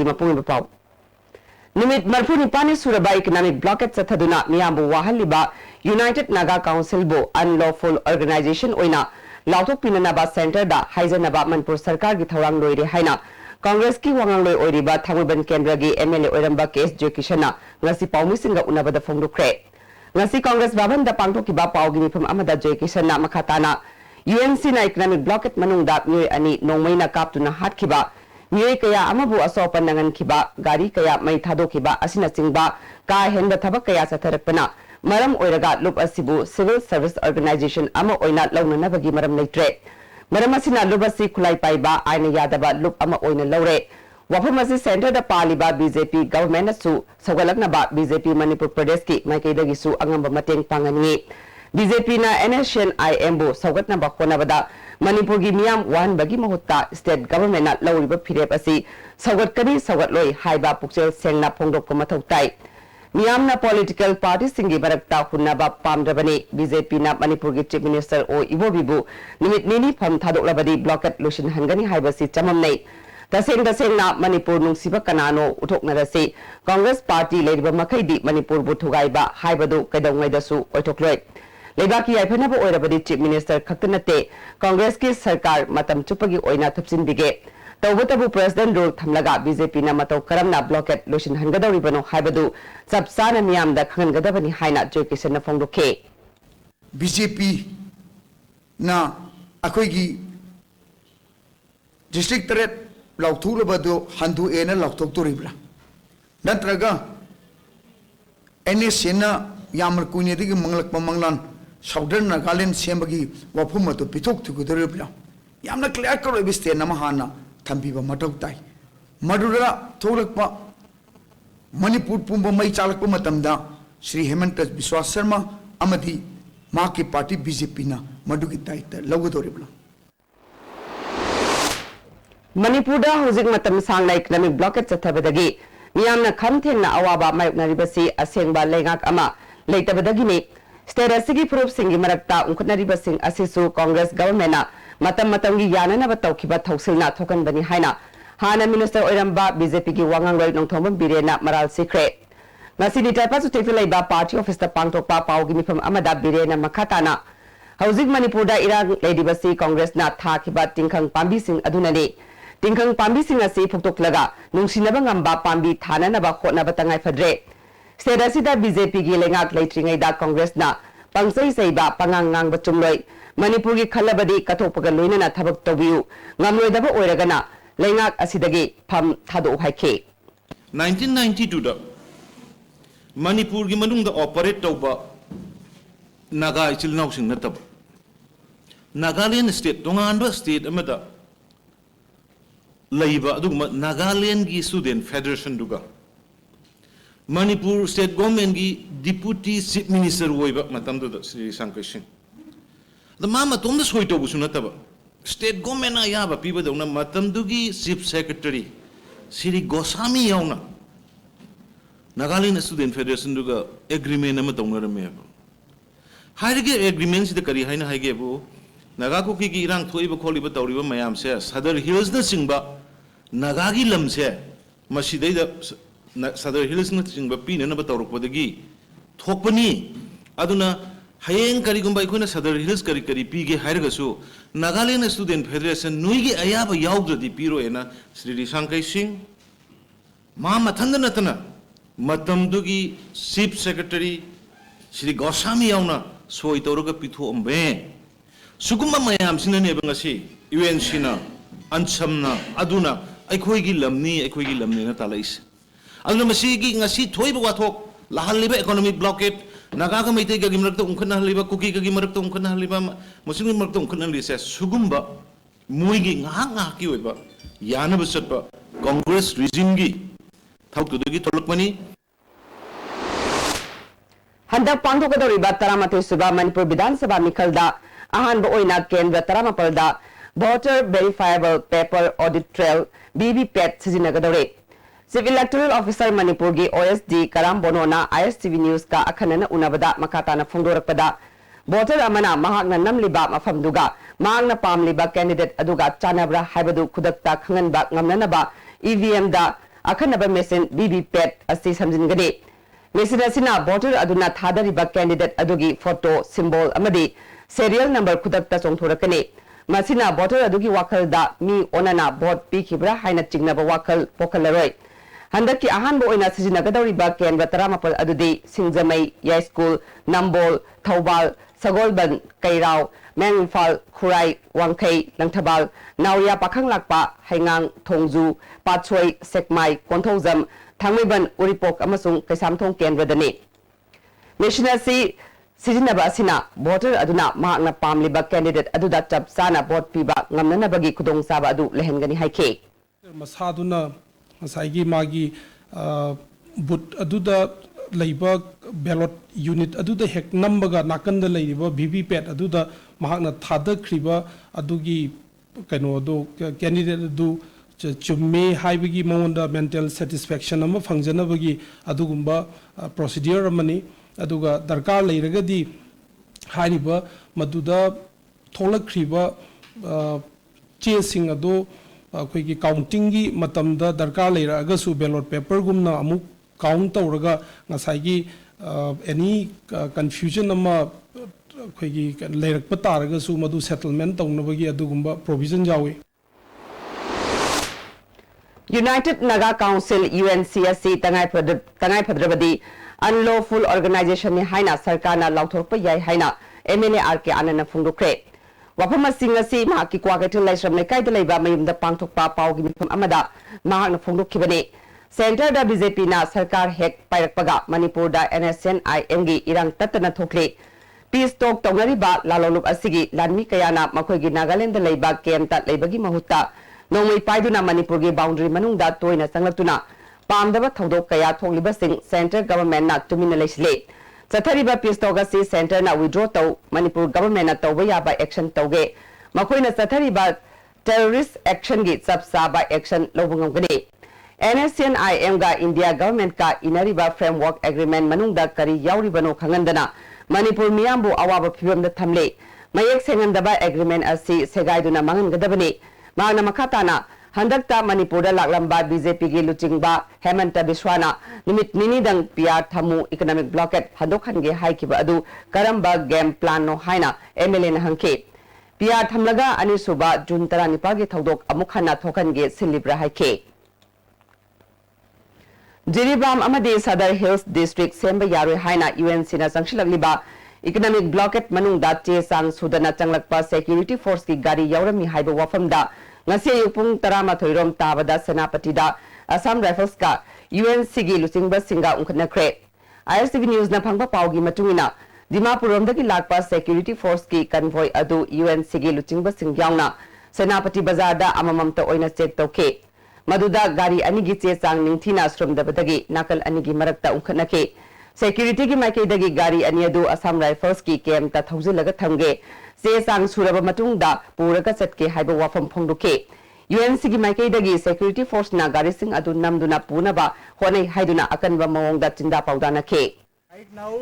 Mapung Pau. Numit Marfuni Pani Suraba Economic Blockade Sathaduna Miyambu Wahaliba United Naga Council Bo Unlawful Organization Oina Lautok Pinanaba Center da Haizenaba Manipur Sarkar gi Thawang Loire Haina Congress ki Wangang Loi Oiriba Thamuban Kendra gi MLA Oiramba Case Jokishana Ngasi Paumi Singa Unabada Fongdukre Ngasi Congress Baban da Pangtokiba Paugi Mifum Amada Jokishana Makatana UNC na Economic Blockade Manungda Nyoy Ani Nongmaina Kaptuna Hatkiba Nyoy kaya amabu asopan nangan kiba gari kaya may thado kiba asina singba ka henba thabak kaya sa tharakpana maram oiraga lup asibu Civil Service Organization ama oina lawna nabagi maram leitre maram asina lup asi kulai paiba aina yadaba lup ama oina lawre wafam asi center da paliba BJP government su sagalaknaba BJP Manipur Pradesh ki maikaidagi su angamba mateng pangani BJP na NSN IMBO sagatnaba khonabada Manipur gi miyam wan bagi mahutta state government na lawriba phirep asi sagat kani sagat loi haiba pukchel sengna phongdok ko mathau tai miyam na political party singi barakta hunaba pamdrabani BJP na Manipur gi chief minister o ibobibu nimit nini pham thadok labadi blockade lution hangani haiba si chamam nei taseng na Manipur nungsiba kanano uthokna rasi Congress party leiba makhaidi Manipur bu thugaiba haibadu kaidongai dasu oithokloi Lebaki Yaifanabu Oirabadi Chief Minister Kaktanate, Congress ki Sarkar Matam Chupagi Oina Tapsin Bige. Tawatabu President Rule Thamlaga BJP na Matau Karamna Blockade Lucian Hangadori Bano Haibadu, Sabsana Miam da Kangadabani Haina Jokisan na Fongdoke. BJP na Akoigi District Threat Lauturabado Handu Ena Lautotoribra. Natraga NSN Yamar Kunyadi Manglak Pamanglan. Southern Nagaland Sembagi, Wapuma to Pitok to Guduribla. Yamna Clarko Viste Namahana, Tampiba Matoktai. Madura, Tolakpa, Manipur Pumba Mai Chalakamatamda, Sri Hemantas Biswasarma, Amadi, Maki Party BJP, Madukitai, Logodoribla. Manipurda Hosing Matam Sang like Economic Blockade Satabadagi, Miamna Kamten na Awaba Mayanaribasi, Asengba Legak Ama, later Badagini. State Asigi Proof Singi Marakta, Unkunariba Sing Asisu, Congress Government, Matamgi Yana Bataukiba Toxilna, Token Bani Haina, Hana Minister Oiramba, BJP Wangang Roy Nongtomban Birena, Maral Secret. Nasini Tapasu Tefilaba Party Office the Pangtopa, Paugini from Amada Birena Makatana. Housing Manipurda Iraq Lady Basi Congress na Takiba Tinkang Pambi Sing Adunani. Tinkang Pambi Sing Asi Puktoklaga, Nungsinabangamba Pambi Tana Nabako Nabatangai Fadre. State asida BJP gi lengak leitringai da Congress na pangsai saiba pangangang bachumloi Manipur gi khalabadi kathopaga loinana thabak tobiu ngamloi daba oiragana lengak asidagi pham thado haike 1992 da Manipur gi manung da operate toba Naga ichilnaw sing natab Nagaland state donganba state amada laiba adugma Nagaland gi student federation duga Manipur State Government ki Deputy Chief Minister woiba matamda Sri Sankar Singh. The mama tomda soito busunataba. State Government na yaba piba dauna matamdugi Chief Secretary Sri Goswami yauna. Nagaland Student Federation duga agreement na matawna rameba. Haige agreement sida kari haina haige bu Nagako ki irang thoiba kholiba tawriba mayam se Sadar Hills na singba Nagagi lam se masidai da Sadar Hills na singba pina na batawrok padagi thokpani aduna hayeng kari gumbai khona Sadar Hills kari pige hairgasu Nagaland Student Federation nuigi ayaba yaugdadi piro ena Sri Sankar Singh ma mathanda natana matamdugi Chief Secretary Sri Goswami yauna soi tawraga pitho ambe sugumba mayam sinane bangasi UNC na ansamna aduna aikhoigi lamni na talais aduna masigi ngasi thoiba wathok lahaliba economic blockade nagaga maitei gagi marakta ungkhana haliba kuki gagi marakta ungkhana haliba muslim marakta ungkhana lise sugumba muigi nga ki oiba yana basatba Congress regime gi thautugi tolokmani Handak Pangtokadoriba Taramate Suba Manipur Vidhan Sabha Mikhalda Ahanba Oina Kendra Taramapalda Voter Verifiable Paper Audit Trail BVPAT Sijinagadore Chief Electoral Officer Manipur gi OSD Karam Bonona ISTV News ka akhanana unabada makatana phongdorakpada voter amana mahakna namliba mafamduga mahakna pamliba candidate aduga chanabra haibadu khudakta khanganba ngamnanaba EVM da अखनब machine VVPAT असि समजिनगदे machine असिना voter अदुना थादरिबा candidate अदुगी photo symbol अमदी serial number खुदकता चोंथोरकने मसिना वोटर अदुगी वाखलदा मी ओनना वोट पीखिब्रा हाइना चिंगनबा वाखल पोखलरोय हंदकी अहानबो ओइना सिजिनगदौरिबा केंद्र 14 अदुदी सिंगजमई यास्कूल नंबोल थौबाल सगोलबन कैराव मैंगफाल खुराई वांखई लंगथबाल नावया पाखंग लाकपा हैंगांग थोंजू पाछोई सेकमाई कोंथौजम थांगमैबन उरिपोक अमसुंग कैसामथोंग केंद्रदने मेशिनसी सिजिनबा असिना वोटर अदुना मांगना पामलिबा कैंडिडेट अदुदा चप साना वोट पीबा ngamnanabagi khudong saba adu lehengani haike masaduna masaigi magi but aduda leiba ballot unit aduda hek nambaga nakanda leiba vvpat aduda mahakna thadakhriba adugi kaino do candidate adu chumme haibagi monda mental satisfaction ama phangjanabagi adugumba procedure amani aduga darkar leiragadi hariba maduda tholakriba चे सिंग अदो अखोई counting की मतमदा दरकार लेरगसु ballot paper गुमना अमुक count तौरगा ngसाई any confusion अमा अखोई लेरकप तारगसु मदु सेटलमेंट तौनबगी अदुगुंबा प्रोविजन जावे यूनाइटेड नागा काउंसिल UNCSC तंगाई फद्रबदी अनलॉफुल ऑर्गेनाइजेशन ने हाइना सरकार ना लाउथोरप याय हाइना MLA RK आनंद फुंगदुखरे वफम सिंगसी माकी क्वागेटिल लाइसरम लेकाइद लेबा मयुमदा पांगथोकपा पावगी मिफम अमदा माहाकना फुंगदुखिबने सेंटर दा बीजेपी ना सरकार हेक पाइरकपगा मणिपुर दा NSNIM गी इरांग तत्तना थोकले पीस टॉक तौनरिबा लालोलुप असिगी लानमी कयाना मखोइगी नागालैंड दा लेबा केमता लेबगी महुत्ता नोंगै पाइदुना मणिपुर गी बाउंड्री मनुंगदा तोइना संगलतुना पामदबा थौदोक कया थोकलिबसिंग सेंटर गवर्नमेंट ना तुमिना लेसिले चथरिबा पीसटोगसी सेंटर ना विड्रॉ तौ मणिपुर गवर्नमेंट ना तौबा याबा एक्शन तौगे मखोइना चथरिबा टेररिस्ट एक्शन गी सबसाबा एक्शन लोबंगमगने NSNIM गा इंडिया गवर्नमेंट का इनरिबा फ्रेमवर्क एग्रीमेंट मनुंगदा करी याउरिबनो खंगंदना मणिपुर मियामबु अवाबा फिबमदा थमले मयेक सेंगंदबा एग्रीमेंट असि सेगाइदुना मंगनगदबने मांगना मखाताना हंदकता मणिपुर लाकलंबा बीजेपी की लुचिंगबा हेमंत बिश्वाना निमित निनिदंग पियार थमु इकोनॉमिक ब्लॉकेट हदोखनगे हाइकिबा अदु Karamba game plan no हाइना MLA ना हंके पियार थमलगा अनिसुबा जून 19 गे थौदोक अमुखना थोखनगे सिलिब्रा हाइके जिरीबाम अमदे सदर हिल्स डिस्ट्रिक्ट सेंबा यारोय हाइना UNC ना संगशिलगलिबा इकोनॉमिक ब्लॉकेट मनुंगदा चे सांग सुदना चंगलकपा सिक्योरिटी फोर्स की गाड़ी यावरमी हाइबा वफमदा ngasi yupung 13 rom tabada senapati da Assam Rifles ka UNC gi luchingba singa ungkhnakre IRCV news na phangba pawgi matungina Dimapur rom dagi lakpa security force ki convoy adu UNC gi luchingba singyauna senapati bazar da amamam ta oina check tawke maduda gari ani gi che chang ningthina srom dabadagi nakal ani gi marakta ungkhnake security gi maikei dagi gari ani adu Assam Rifles ki KM ta thauzilaga thamge से सांग सुरबा मतुंगदा पुरगा चटके हाइबा वाफम फोंदुके UNC की माइकेदगी security force ना गारी सिंह अदु नमदुना पुनबा होनै हाइदुना अकनबा मवंगदा Chinda पाउदानके Right now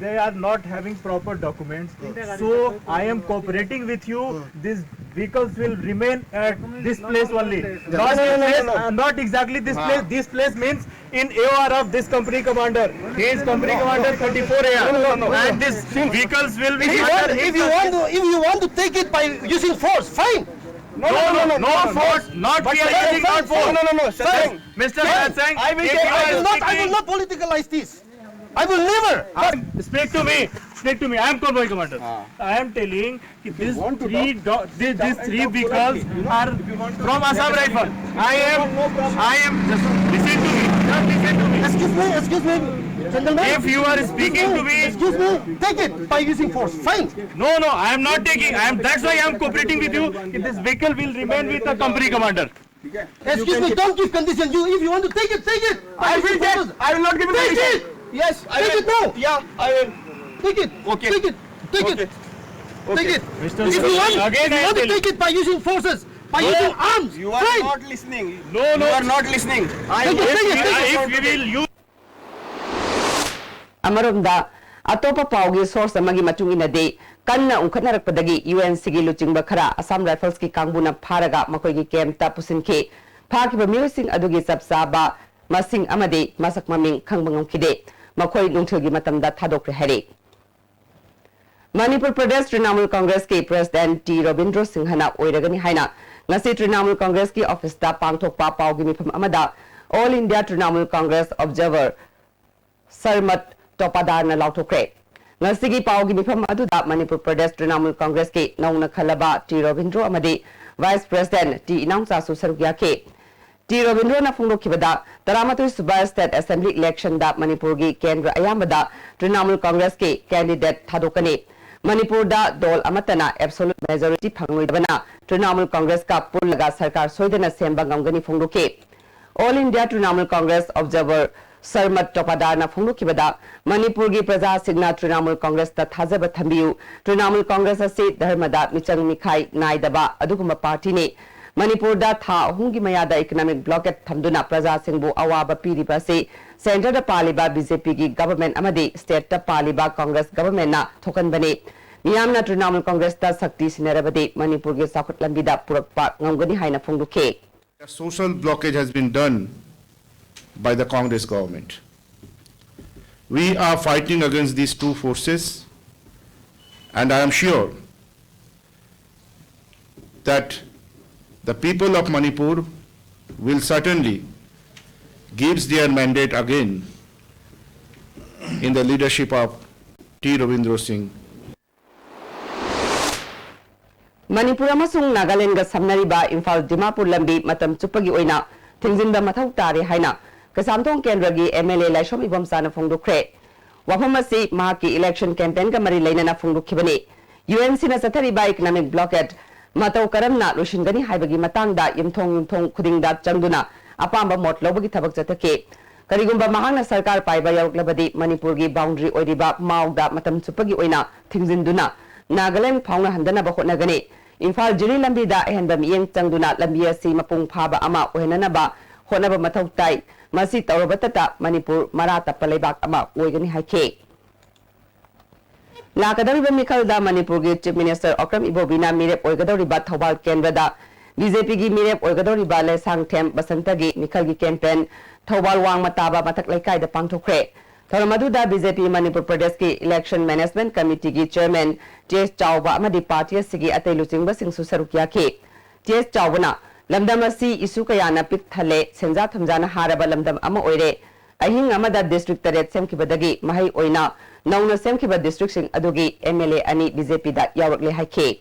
they are not having proper documents, so I am cooperating with you. These vehicles will remain at this place only. Not exactly this place. This place means in AOR of this company commander. He is company commander 34 AR. And these vehicles will be. If you want to take it by using force, fine. No force. Not we are using not force. No. Mr. Singh, I will not politicalize this. I will never. Speak to me. I am convoy commander. I am telling these three vehicles are from Assam Rifle. I am just listen to me. Excuse me, gentlemen. If you are speaking to me, excuse me, take it by using force. Fine. No, I am not taking. That's why I am cooperating with you. This vehicle will remain with the company commander. Excuse me, don't give condition. If you want to take it, take it. I will take. I will not give Take permission. it. Yes, take it now. Yeah, I will. Take it. Okay. Take it. Take it. Take it. Mr. If you want, Again, I to tell take it by using forces, by using arms, You are fine. not listening. No, you are not listening. Take it. If we will use. अमरोमदा अतोपा पावगी source अमगी मतुंगिनदे कन्ना उंखनरकपदगी UNC गी लुचिंगबा खरा Assam rifles की कांगबुना फारगा मखोइगी कैम्पता पुसिनखे फाकिबा म्यूसिंग अदुगी सबसाबा masing amadi masak maming khangbangam khide makhoi nungthilgi matamda thadokre hari Manipur Pradesh Trinamool Congress ke President T Robindra Singhana oiragani haina ngasi Trinamool Congress ki office da pangthokpa paugi mifam amada All India Trinamool Congress Observer Sarmat Topadar na lauthokre ngasi gi paugi mifam aduda Manipur Pradesh Trinamool Congress ke nauna khalaba T Robindra amadi Vice President T Inangsa Susarugya ke T Robindra na phungdokhibada Taramatui Subai State Assembly election da Manipur gi Kendra ayambada Trinamool Congress ke candidate thadokani Manipur da dol amatana absolute majority phangloidabana Trinamool Congress ka pullaga sarkar soidana semba ngamgani phungdoke All India Trinamool Congress Observer Sarmat Topadar na phungdokibada Manipur gi praja signa Trinamool Congress ta thajaba thambiu Trinamool Congress ase dharmada michang mikhai naidaba aduguma party ne Manipur da tha hungi mayada economic blockade thamduna praja singbu awaba piriba se center da paliba BJP gi government amadi state ta paliba Congress government na thokan bane miyamna Trinamool Congress ta sakti sinerabade Manipur gi sakut lambida purakpa ngamgani haina phungdoke A social blockage has been done by the Congress government. We are fighting against these two forces, and I am sure that the people of Manipur will certainly give their mandate again in the leadership of T. Ravindra Singh. Manipur amasung Nagaland ga samnariba Imphal Dimapur lambi matam chupagi oina thingzinda mathau tare haina kasamthong kendra gi MLA Laishom Ibom sana phongdokre wafam asi mahaki election campaign ga mari lainana phongdokhibani UNC na sathariba economic blockade matau karamna loshingani haibagi matangda yumthong khudingda changduna apamba mot lobagi thabak chatake karigumba mahangna sarkar paiba yauklabadi Manipur gi boundary oiriba maugda matam chupagi oina thingzinduna Nagaland phawna handana ba hotnagani Imphal jiri lambi da ehenba miyeng changduna lambi asi mapung phaba ama ohenana ba hotnaba mathau tai masi tawrabatata Manipur marata palaibak ama oigani haike lakadariba mikhalda Manipur gi Chief Minister Okram Ibobina mirep oigadoriba Thobal Kendrada BJP gi mirep oigadoriba Lesang Them Basantagi mikhal gi campaign Thobal wang mataba matak laikai da pangthokre Tharamaduda BJP Manipur Pradesh ki Election Management Committee ki Chairman T.S. Chauba amadi party sigi atai luchingba singsu sarukya ke T.S. Chaubana lamdam asi isu kayana pik thale senja thamjana haraba lamdam ama oire ahing amada district taret semkibadagi mahai oina nauna semkiba district sing adugi MLA ani BJP da yawrakle haike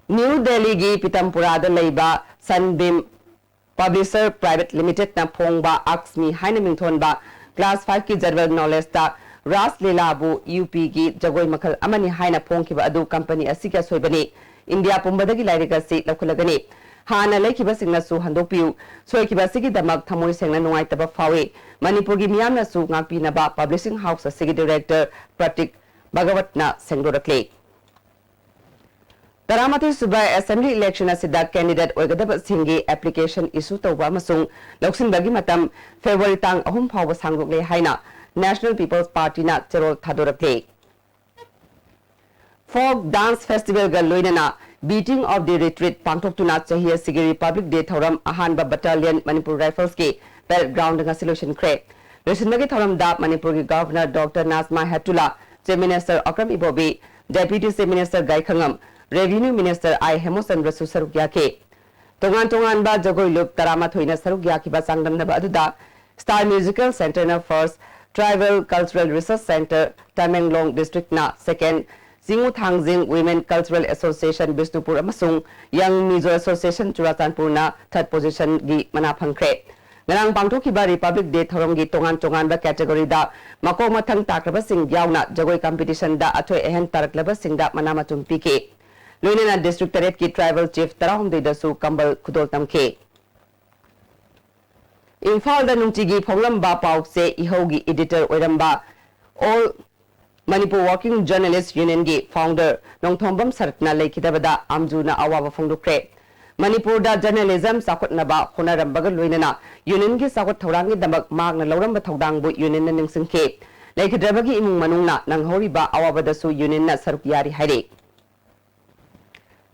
New Delhi gi Pitampura da leiba Sunbeam Publisher Private Limited na phongba Aksmi haina mingthonba Class 5 ki general knowledge ta Ras Lilabu UP gi jagoi makhal amani haina phongkiba adu company asika soibani India pumbadagi lairika si lakhulagani hana laikiba singna su handokpiu soikiba sigi damak thamoi sengna nungai taba fawi Manipur gi miyamna su ngakpi na ba publishing house asigi director Pratik Bhagawatna sengdorakle Taramatui Subai Assembly election asida candidate oigadaba singgi application issue tawba amasung loksinbagi matam February tang ahum phawba sangrokle haina National People's Party na cherol thadorakle Folk Dance Festival ga loinana beating of the retreat pangthoktuna chahi asigi Republic Day thoram ahanba battalion Manipur Rifles ki parade ground nga solution kre Resinbagi thoram da Manipur ki Governor Dr. Nazma Hetula Chief Minister Okram Ibobi Deputy Chief Minister Gai Khangam Revenue Minister I Hemosandra Susarugya ke tongan ba jagoi luk tarama thoina sarugya ki ba sangdamna ba aduda Star Musical Center na first Tribal Cultural Research Center Tamenglong District na second Singu Thangjing Women Cultural Association Bisnupur amasung Young Mizo Association Churatanpur na third position gi mana phangkre ngarang pangthokiba Republic Day thorongi tongan ba category da makok mathang takraba sing yauna jagoi competition da athoi ehen taraklaba sing da manama tumpi ke Loinana District Taret ki Tribal Chief Tarahumdi dasu kambal khudol tamke Imphal da nungchigi phonglamba pauk se ihogi editor oiramba All Manipur Working Journalists Union gi founder Nongthombam Saratna leikidabada amjuna awaba phongdokre Manipur da journalism sakotnaba honarambaga loinana union gi sakot thorangi damak magna lauramba thodang bu union na ningsingke leikidabagi imung manungna nanghoriba awaba dasu union na saruk yari haire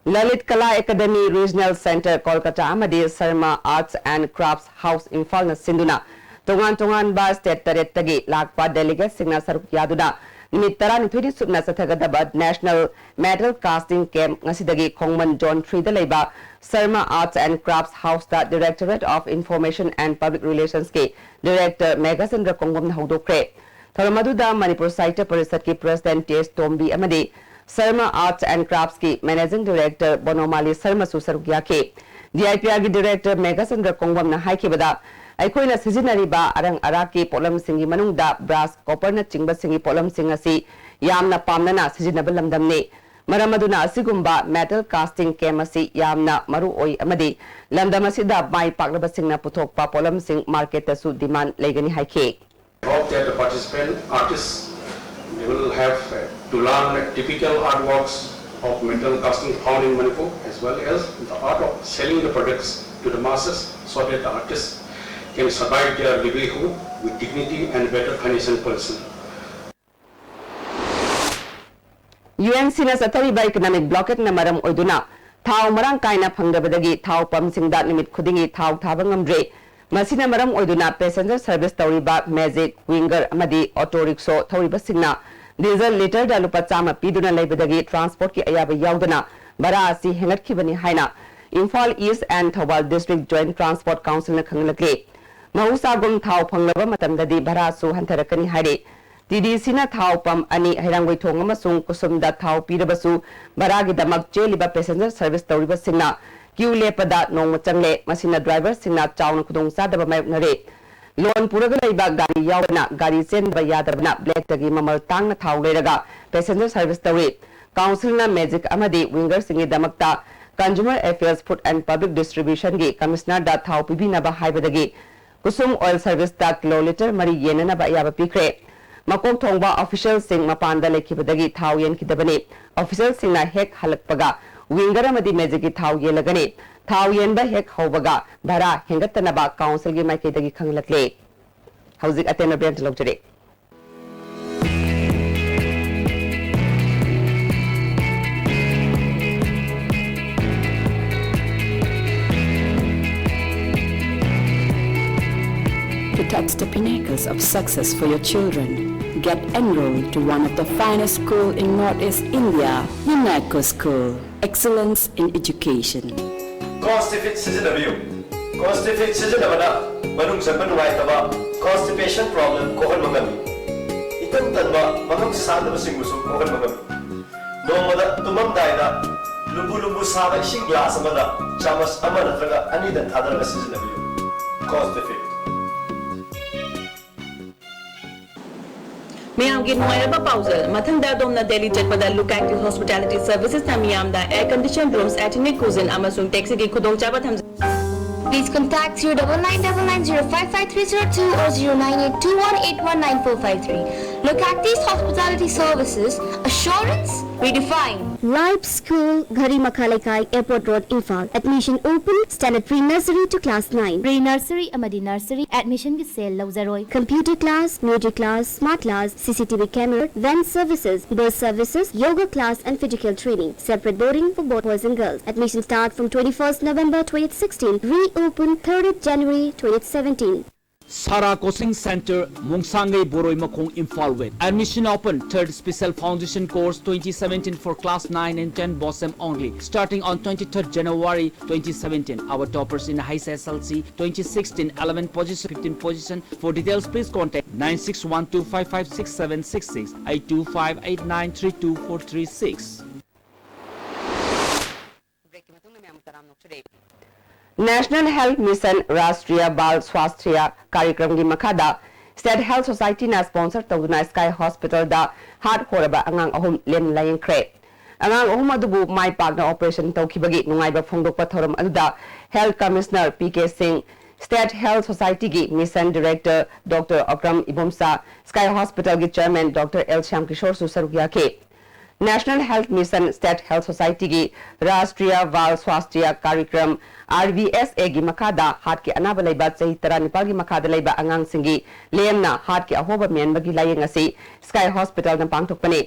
Lalit Kala Academy Regional Center Kolkata amadi Sarma Arts and Crafts House Imphal na sinduna tongan ba state tarettagi lakpa delegate singna saruk yaduna nimit 12 subna sathagadaba National Metal Casting Camp ngasidagi Khongman John 3 da leiba Sarma Arts and Crafts House da Directorate of Information and Public Relations ke Director Megasandra Kongom na hodokre Tharamaduda Manipur Saita Parisat ki President T.S. Tombi amadi Sarma Arts and Crafts ki Managing Director Bonomali Sarma Susarugya ke DIPR ki Director Megasandra Kongwam na haikibada aikoina sizinariba arang araki polam singi manungda brass copper na chingba singi polam singasi yamna pamnana sizinabal lamdamne maramaduna asigumba metal casting kemasi yamna maru oi amadi lamdamasida mai paklaba singna puthokpa polam sing market tasu demand legani haike. Hope that the participant artists they will have to learn typical artworks of metal casting found in Manipur as well as the art of selling the products to the masses so that the artists can survive their livelihood with dignity and better financial policy. UNC na satariba economic blockade na maram oiduna thau marang kaina phangdabadagi thau pamsingda nimit khudingi thau thabangamdre masina maram oiduna passenger service tauriba magic winger amadi auto rickshaw tauriba singna diesel liter da lupa chama piduna leibadagi transport ki ayaba yauduna bara asi hengatkibani haina Imphal East and Thobal District Joint Transport Council na khanglake mahusagum thau phanglaba matamdadi bara su hantarakani haide TDC na thau pam ani hairangwai thong amasung kusumda thau pirabasu baragi damak cheliba passenger service tauriba singna queue lepada nong changle masina driver singna chauna khudong sadaba mayuknare loan puraga leiba gari yawana gari chenba yadabna black tagi mamal tangna thau leiraga passenger service tauri council na magic amadi winger singi damakta consumer affairs food and public distribution gi commissioner da thau pibina ba haibadagi kusum oil service da kiloliter mari yenana ba yaba pikre makok thongba official sing mapanda lekhibadagi thau yen kidabani official singna hek halakpaga winger amadi magic gi thau yelagani thau yen ba hek hobaga bhara hengatanaba council gi maikaidagi khanglakle hauzik atena brand lokjare. To touch the pinnacles of success for your children, get enrolled to one of the finest schools in Northeast India, UNACO School. Excellence in education. Constipate seasonable. Constipate seasonable. Manung saban waitaba. Constipation problem kohon magami. Itang tanba magam sada basing musu kohon magami. No mada tumam daida. Lubu saba ising glass amada. Chamas amana traga anidan thadara seasonable. Constipate. Miyam ki nuwairaba pausal mathanda domna Delhi jetpada look active hospitality services na miyam da air conditioned rooms ethnic cuisine amasung taxi ki khudongchaba tham. Please contact 0999055302 or 0982181943. Look at these hospitality services. Assurance redefined. Live School, Ghari Makhalekai, Airport Road, Imphal. Admission open. Standard pre-nursery to class 9. Pre-nursery, Amadi Nursery. Admission with sale, Lauzaroi. Computer class, music class, smart class, CCTV camera, van services, bus services, yoga class and physical training. Separate boarding for both boys and girls. Admission start from 21st November 2016. Reopen 3rd January 2017. Sara Coaching Center, Mungsangai Boroi Makong, Imphal West. Admission open, 3rd Special Foundation Course 2017 for Class 9 and 10 BOSM only. Starting on 23rd January 2017. Our toppers in High SSLC 2016, 11 position, 15 position. For details, please contact 9612556766, 82589324336. National Health Mission Rashtriya Bal Swasthya कार्यक्रम की मखादा State Health Society na sponsor tawduna Sky Hospital da heart horaba angang ahum len layeng kre angang ahum adubu mai pakna operation tawkhibagi nungaiba phongdokpa thoram aduda Health Commissioner PK Singh State Health Society ki Mission Director Dr. Akram Ibomsa Sky Hospital ki Chairman Dr. L Shyam Kishore Susarugya ke National Health Mission State Health Society की राष्ट्रीय बाल स्वास्थ्य कार्यक्रम RVSA की मखादा हाथ के अनाब लेबा सही तरह नेपाल की मखादा लेबा अंगांग सिंगी लेमना हाथ के अहोबा मेनबगी लायंग असी स्काई हॉस्पिटल न पांगथोकपने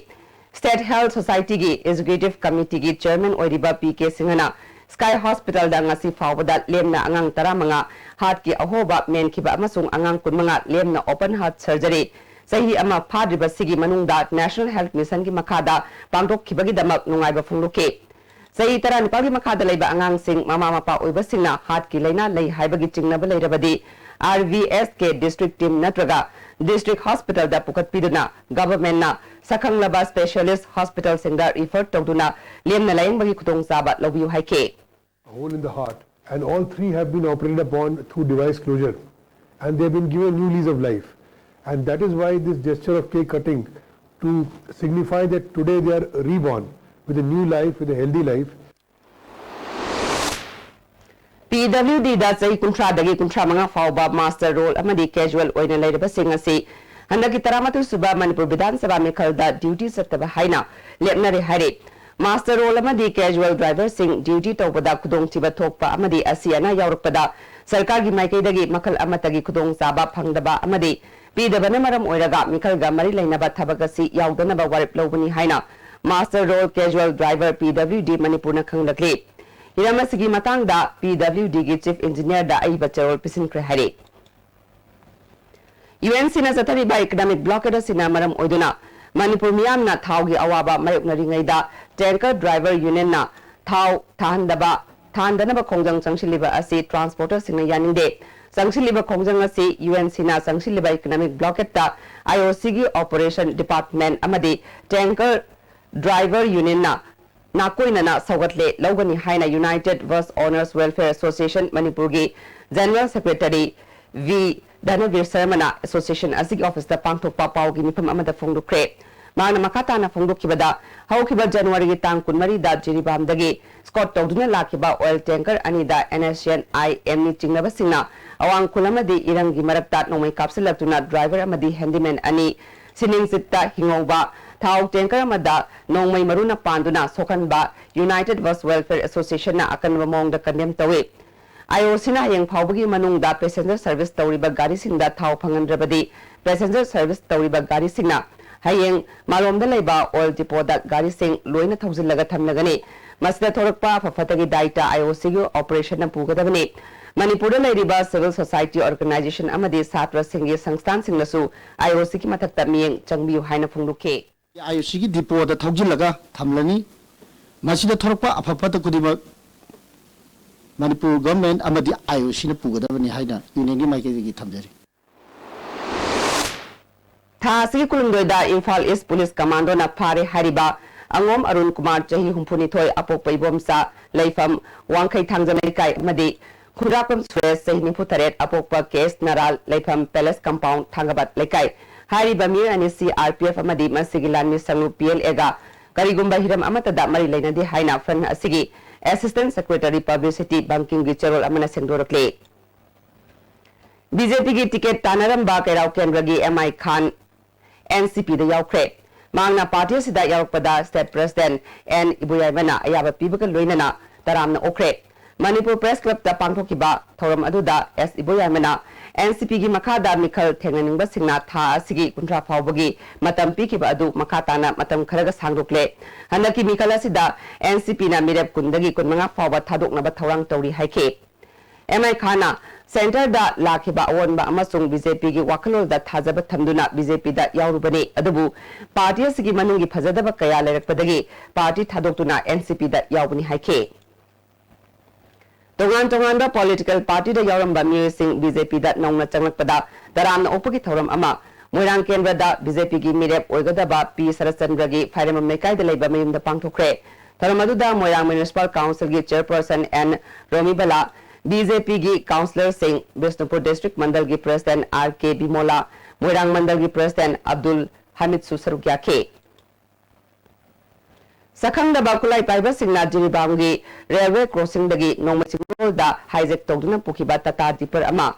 State Health Society gi Executive Committee gi Chairman oiriba PK Singhana Sky Hospital da ngasi fawbada lemna angang taramanga heart ki ahoba menkhiba amasung angang kunmanga lemna open heart surgery sahi ama phadriba sigi manungda National Health Mission gi makada pangdok khibagi damak nungaiba phungluke sahi tara nipagi makada leiba angang sing mama mapa oiba singna heart ki leina lei haibagi chingnaba leirabadi RVS ke district team natraga district hospital da pukat piduna government na sakanglaba specialist hospital singda refer tawduna lemna layang bagi khutong saba lobiu haike a hole in the heart, and all three have been operated upon through device closure, and they have been given new lease of life, and that is why this gesture of cake cutting to signify that today they are reborn with a new life, with a healthy life. PWD da chai kuntra dagi kuntra manga fawba master role amadi casual oina leiraba singasi handaki taramatu suba Manipur Vidhan Sabha Mekhal da duty sataba haina lepnare hare master role amadi casual driver sing duty tawbada kudong chiba thokpa amadi asiana yaurukpada sarkar gi maikei dagi makhal amatagi kudong saba phangdaba amadi pidabana maram oiraga Mekhal ga mari leinaba thabagasi yaudana ba warip lobani haina master role casual driver PWD Manipur na khanglakli Hiramasigi matang da PWD gi chief engineer da aiba charol pisin kre hare UNC na satari ba economic blockade sina maram oiduna Manipur miyam na thau gi awaba mayuk na ringai da tanker driver union na thau thandana ba khongjang changshiliba asi transporter singna yaninde changshiliba khongjang asi UNC na changshiliba economic blockade ta IOC gi operation department amadi tanker driver union na nakoina na sawatle logani haina United Bus Owners Welfare Association Manipur gi General Secretary V Dhanavir Sarmana Association asig office da pangthok papau gi nipam amada phongdukre mana makata na phongdukibada haukiba January gi tang kunmari da jiribam dagi Scott tawduna lakiba oil tanker ani da NSN IM ni chingnaba singna awang kulamadi irangi marakta nomai kapsilaktuna driver amadi handyman ani sining sitta hingoba thau tanker amada nongmai maruna panduna sokanba United Bus Welfare Association na akanba mong da kandem tawe IOC na yang phawbagi manung da passenger service tawriba gari singda thau phangandrabadi passenger service tawriba gari singna hayeng malom da leiba oil depot da gari sing loina thaujillaga thamlagani masda thorakpa fafatagi daita IOC gi operation na pugadabani Manipur da leiriba civil society organization amadi satra singi sangstan singnasu IOC ki mathakta miyeng changbiu haina phungduke IOC ki depot da thaujillaga thamlani masida thorakpa afafata kudiba Manipur government amadi IOC na pugadabani haina union gi maike gi thamjari Thasigi kulungdoida Imphal East Police Commando na phare hariba angom Arun Kumar chahi humpunithoi apokpai bomsa leifam wangkai thangjamai kai amadi khurapam Suresh chahi nifutaret apokpa case naral leifam palace compound thangabat lekai hariba mir ani CRPF amadi masigilan mi sangu PLA ga karigumba hiram amatada mari leinadi haina fran asigi Assistant Secretary Publicity Banking gi charol amana sengdorakle BJP gi ticket tanaramba kairau kendra gi MI Khan NCP da yaukre mangna party sida yaukpada state president N Ibuyaimana ayaba pibaga loinana taramna okre Manipur Press Club da pangthokiba thoram aduda S Ibuyaimana NCP gi makada Mekhal thengnaningba singna tha asigi kuntra phawbagi matam pikiba adu makatana matam kharaga sangdokle handaki Mekhal asida NCP na mirep kundagi kunmanga phawba thadoknaba thorang tawri haike MI Khana Center da lakiba awonba amasung BJP gi wakalol da thajaba thamduna BJP da yaurubani adubu party asigi manungi phajadaba kaya lerakpadagi party thadokuna NCP da yaubani haike tongan da political party da yauramba miyoising BJP da nongna changlakpada daramna opagi thoram ama moirang kendra da BJP gi mirep oigadaba P Sarachandra gi Phairam Mekai da leiba mayum da pangthokre tharamadu da moirang municipal council gi chairperson N Romi Bala BJP gi councillor Singh Bishnupur district mandal gi president RK Bimola Moirang mandal gi president Abdul Hamid Susarugya ke Sakhang da bakulai paiba singna jiribam gi railway crossing dagi nongmachingol da hijack tawduna pukiba tata dipper ama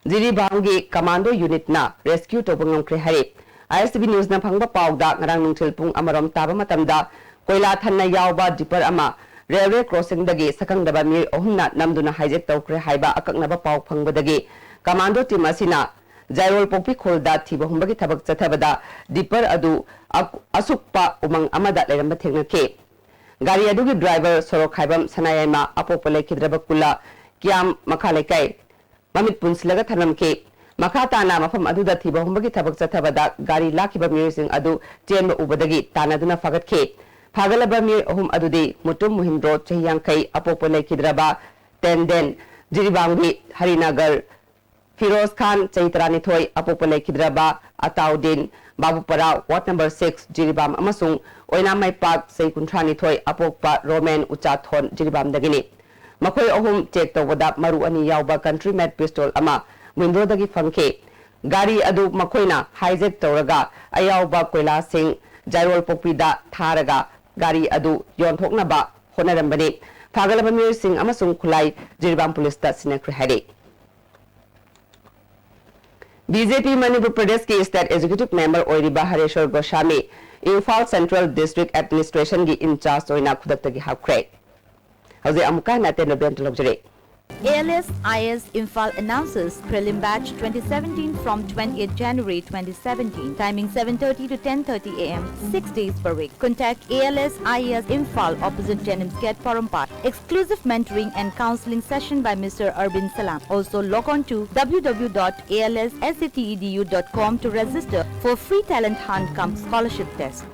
jiribam gi commando unit na rescue tawbangam kre hari ISTV news na phangba pawda ngarang nungthil pung amarom taba matamda koila thanna yawba dipper ama railway crossing dagi sakang daba mir ohunna namduna hijack tawkre haiba akaknaba paw phangbadagi commando team asina Jairol Pokpi Kholda Thiba Humbagi Tabak Chathabada Dipper Adu Asukpa Umang Amada Leramba Theknake Gari Adugi driver Sorok Haibam Sanayama Apopole Kidrabakula Kiam Makalekai Mamit Punslaga Thanamke Makatana Mafam Aduda Thiba Humbagi Tabak Chathabada Gari Lakiba Mursing Adu Tienba Ubadagi Tanaduna Fagatke Pagalaba Mir Hum Adudi Mutum Muhimdro Chayankai Apopole Kidraba Tenden Jiribangi Harinagar Firoz Khan Chaitrani Thoi Apopole Kidraba Ataudin Babupara Ward number 6 Jiribam Amasung Oinamai Park Seikuntrani Thoi Apopa Roman Uchathon Jiribam Dagini Makoi Ohum check the Wada Maru Ani Yauba country made pistol Ama Window Dagi Funke Gari Adu Makoina Hijack Toraga Ayauba Koila Singh Jairol Popida Taraga Gari Adu Yon Toknaba Honarambani Pagalabamir Singh Amasung Kulai Jiribam Police Sinakri Hadi BJP Manipur Pradesh ki State Executive Member Oiriba Hareshwar Goswami Imphal Central District Administration ki in charge oina khudakta ki hapkre Hauze amuka nate nobem tolokjare ALS IS Imphal announces prelim batch 2017 from 28th January 2017. Timing 7:30 to 10:30 a.m. 6 days per week. Contact ALS IS Imphal opposite Jennings Gate, Porumpat. Exclusive mentoring and counseling session by Mr. Arvind Salam. Also log on to www.alssatedu.com to register for free talent hunt cum scholarship test.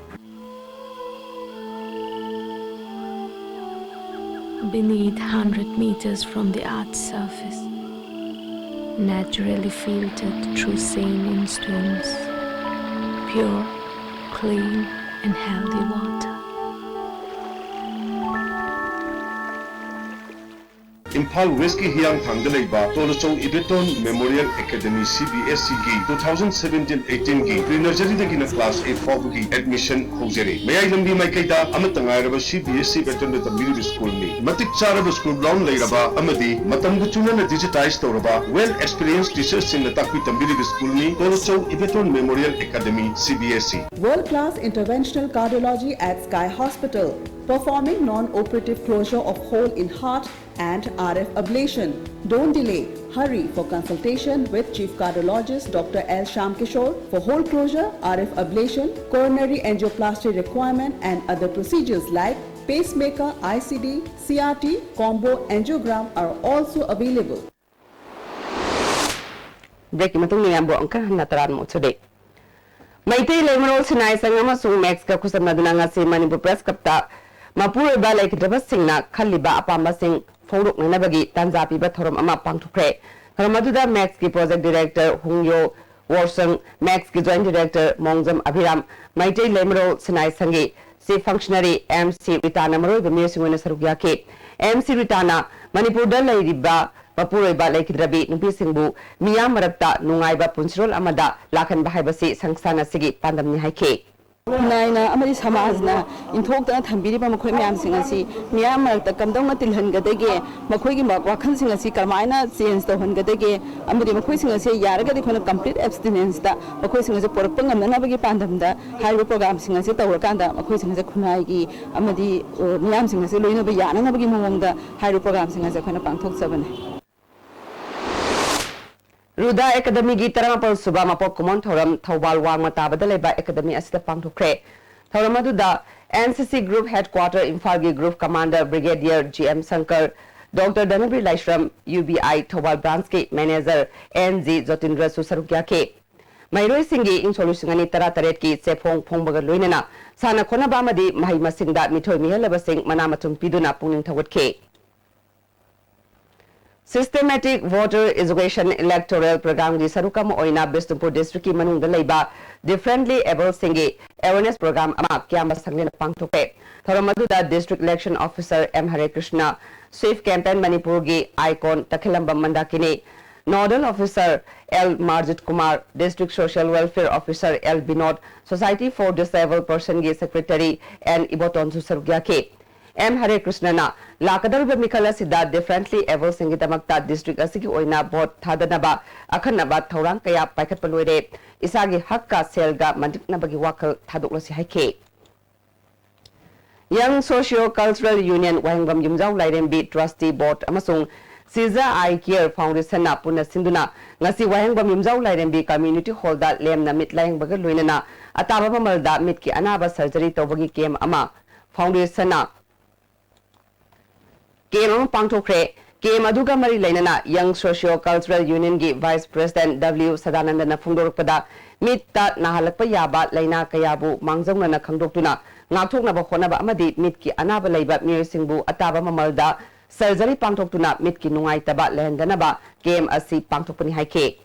Beneath 100 meters from the Earth's surface, naturally filtered through saline stones, pure, clean and healthy water. Imphal West ki hiyang thangda leiba Tolachong Ibeton Memorial Academy CBSE ki 2017-18 ki pre-nursery dagi na class 8 faw ki admission hojere mayai lambi mai kaida amatangai raba CBSE Ibeton da middle school ni matik charaba school ground leiraba amadi matam gu chuna na digitize tawraba well experienced teachers in the takwi tambili school ni Tolachong Ibeton Memorial Academy CBSE world class interventional cardiology at Sky Hospital performing non-operative closure of hole in heart and RF ablation. Don't delay. Hurry for consultation with Chief Cardiologist Dr. L. Sham Kishore for hole closure, RF ablation, coronary angioplasty requirement and other procedures like pacemaker, ICD, CRT, combo angiogram are also available. Breaking matung ni ambo angka nataran mo today. Maitei Lemerol Sinai Sangama Sung Max Kakusam Nadunanga Si Manipur Press Kapta Mapur Balai Kidraba Singna Kaliba Apamba Singh Foruk Nanabagi Tanzapi Bathoram Ama Pangtukre Haramaduda Max Ki Project Director Hungyo Warsung Max Ki Joint Director Mongzam Abhiram Maitei Lemerol Sinai Sangi Si Functionary MC Ritana Maro the Musimuna Sarugyake MC Ritana Manipur Dalai Riba Mapur Balai Kidrabi Nupi Singbu Miyam Marakta Nungaiba Punsrol Amada Lakan Bahaibasi Sangsana Sigi Pandam Nihaike Naina amadi samajna inthokta thambiri ba makhoi myam singasi miyam marakta kamdong tilhan gadege makhoi gi wakhan singasi karmaina change to han gadege amadi makhoi singasi yaraga de khona complete abstinence da makhoi singasi porak pangam na bagi pandam da hairu program singasi tawra kanda makhoi singasi khunai gi amadi miyam singasi loina ba yana na bagi mawang da hairu program singasi khona pangthok sabane Ruda Academy gi Taramapal Suba Mapok Kumon Thoram Thawal Wang Matabada Leba Academy Asita Pangthokre Tharamadu NCC Group Headquarter Imphal gi Group Commander Brigadier GM Sankar Dr. Danabri Laishram UBI Thawal Branch ki Manager NZ Jotindra Susarukya ke Mairoi Singhi in Solusingani Tara Taret ki Sefong Phongbaga Luinana Sana Khona Bamadi Mahai Masingda Mithoi Mihalaba Singh Manamatum Piduna Puning Thawat ke Systematic Voter Education Electoral Program gi sarukam oina Bisnupur District ki manungda leiba differently able singi awareness program ama kyamba sanglena pangthoke thoramadu da District Election Officer M Hare Krishna Swift Campaign Manipur gi icon Takhilamba Mandakini Nodal Officer L Marjit Kumar District Social Welfare Officer L Binod Society for Disabled Person gi Secretary and Iboton Susarugya ke M Hare Krishna na Lakadaruba Mikala Sida differently able Singidamakta district Asiki Oina Bot Tadanaba Akanaba Taurang Kaya Pakat Paluere Isagi Hakka Selga Mandik Nabagi Wakal Taduklasi Hake Young Socio Cultural Union Wahingam Yumjau Lairen Trustee Board Amasung Caesar Eye Care Foundation na puna sinduna ngasi wahengba mimjau lairembi community hall da lemna mit laengbaga loinana ataba mamalda mit ki anaba surgery tobagi kem ama foundation na kem pangthokre kem aduga mari lainana Young Socio Cultural Union gi Vice President W Sadananda na phungdorpada mitta nahalakpa yaba laina kayabu mangjongna na khangdoktuna ngathokna ba khonaba amadi mit ki anaba leiba mirsingbu ataba mamalda surgery pangthokuna mit ki nungai taba lehendanaba game asi pangthokpani haike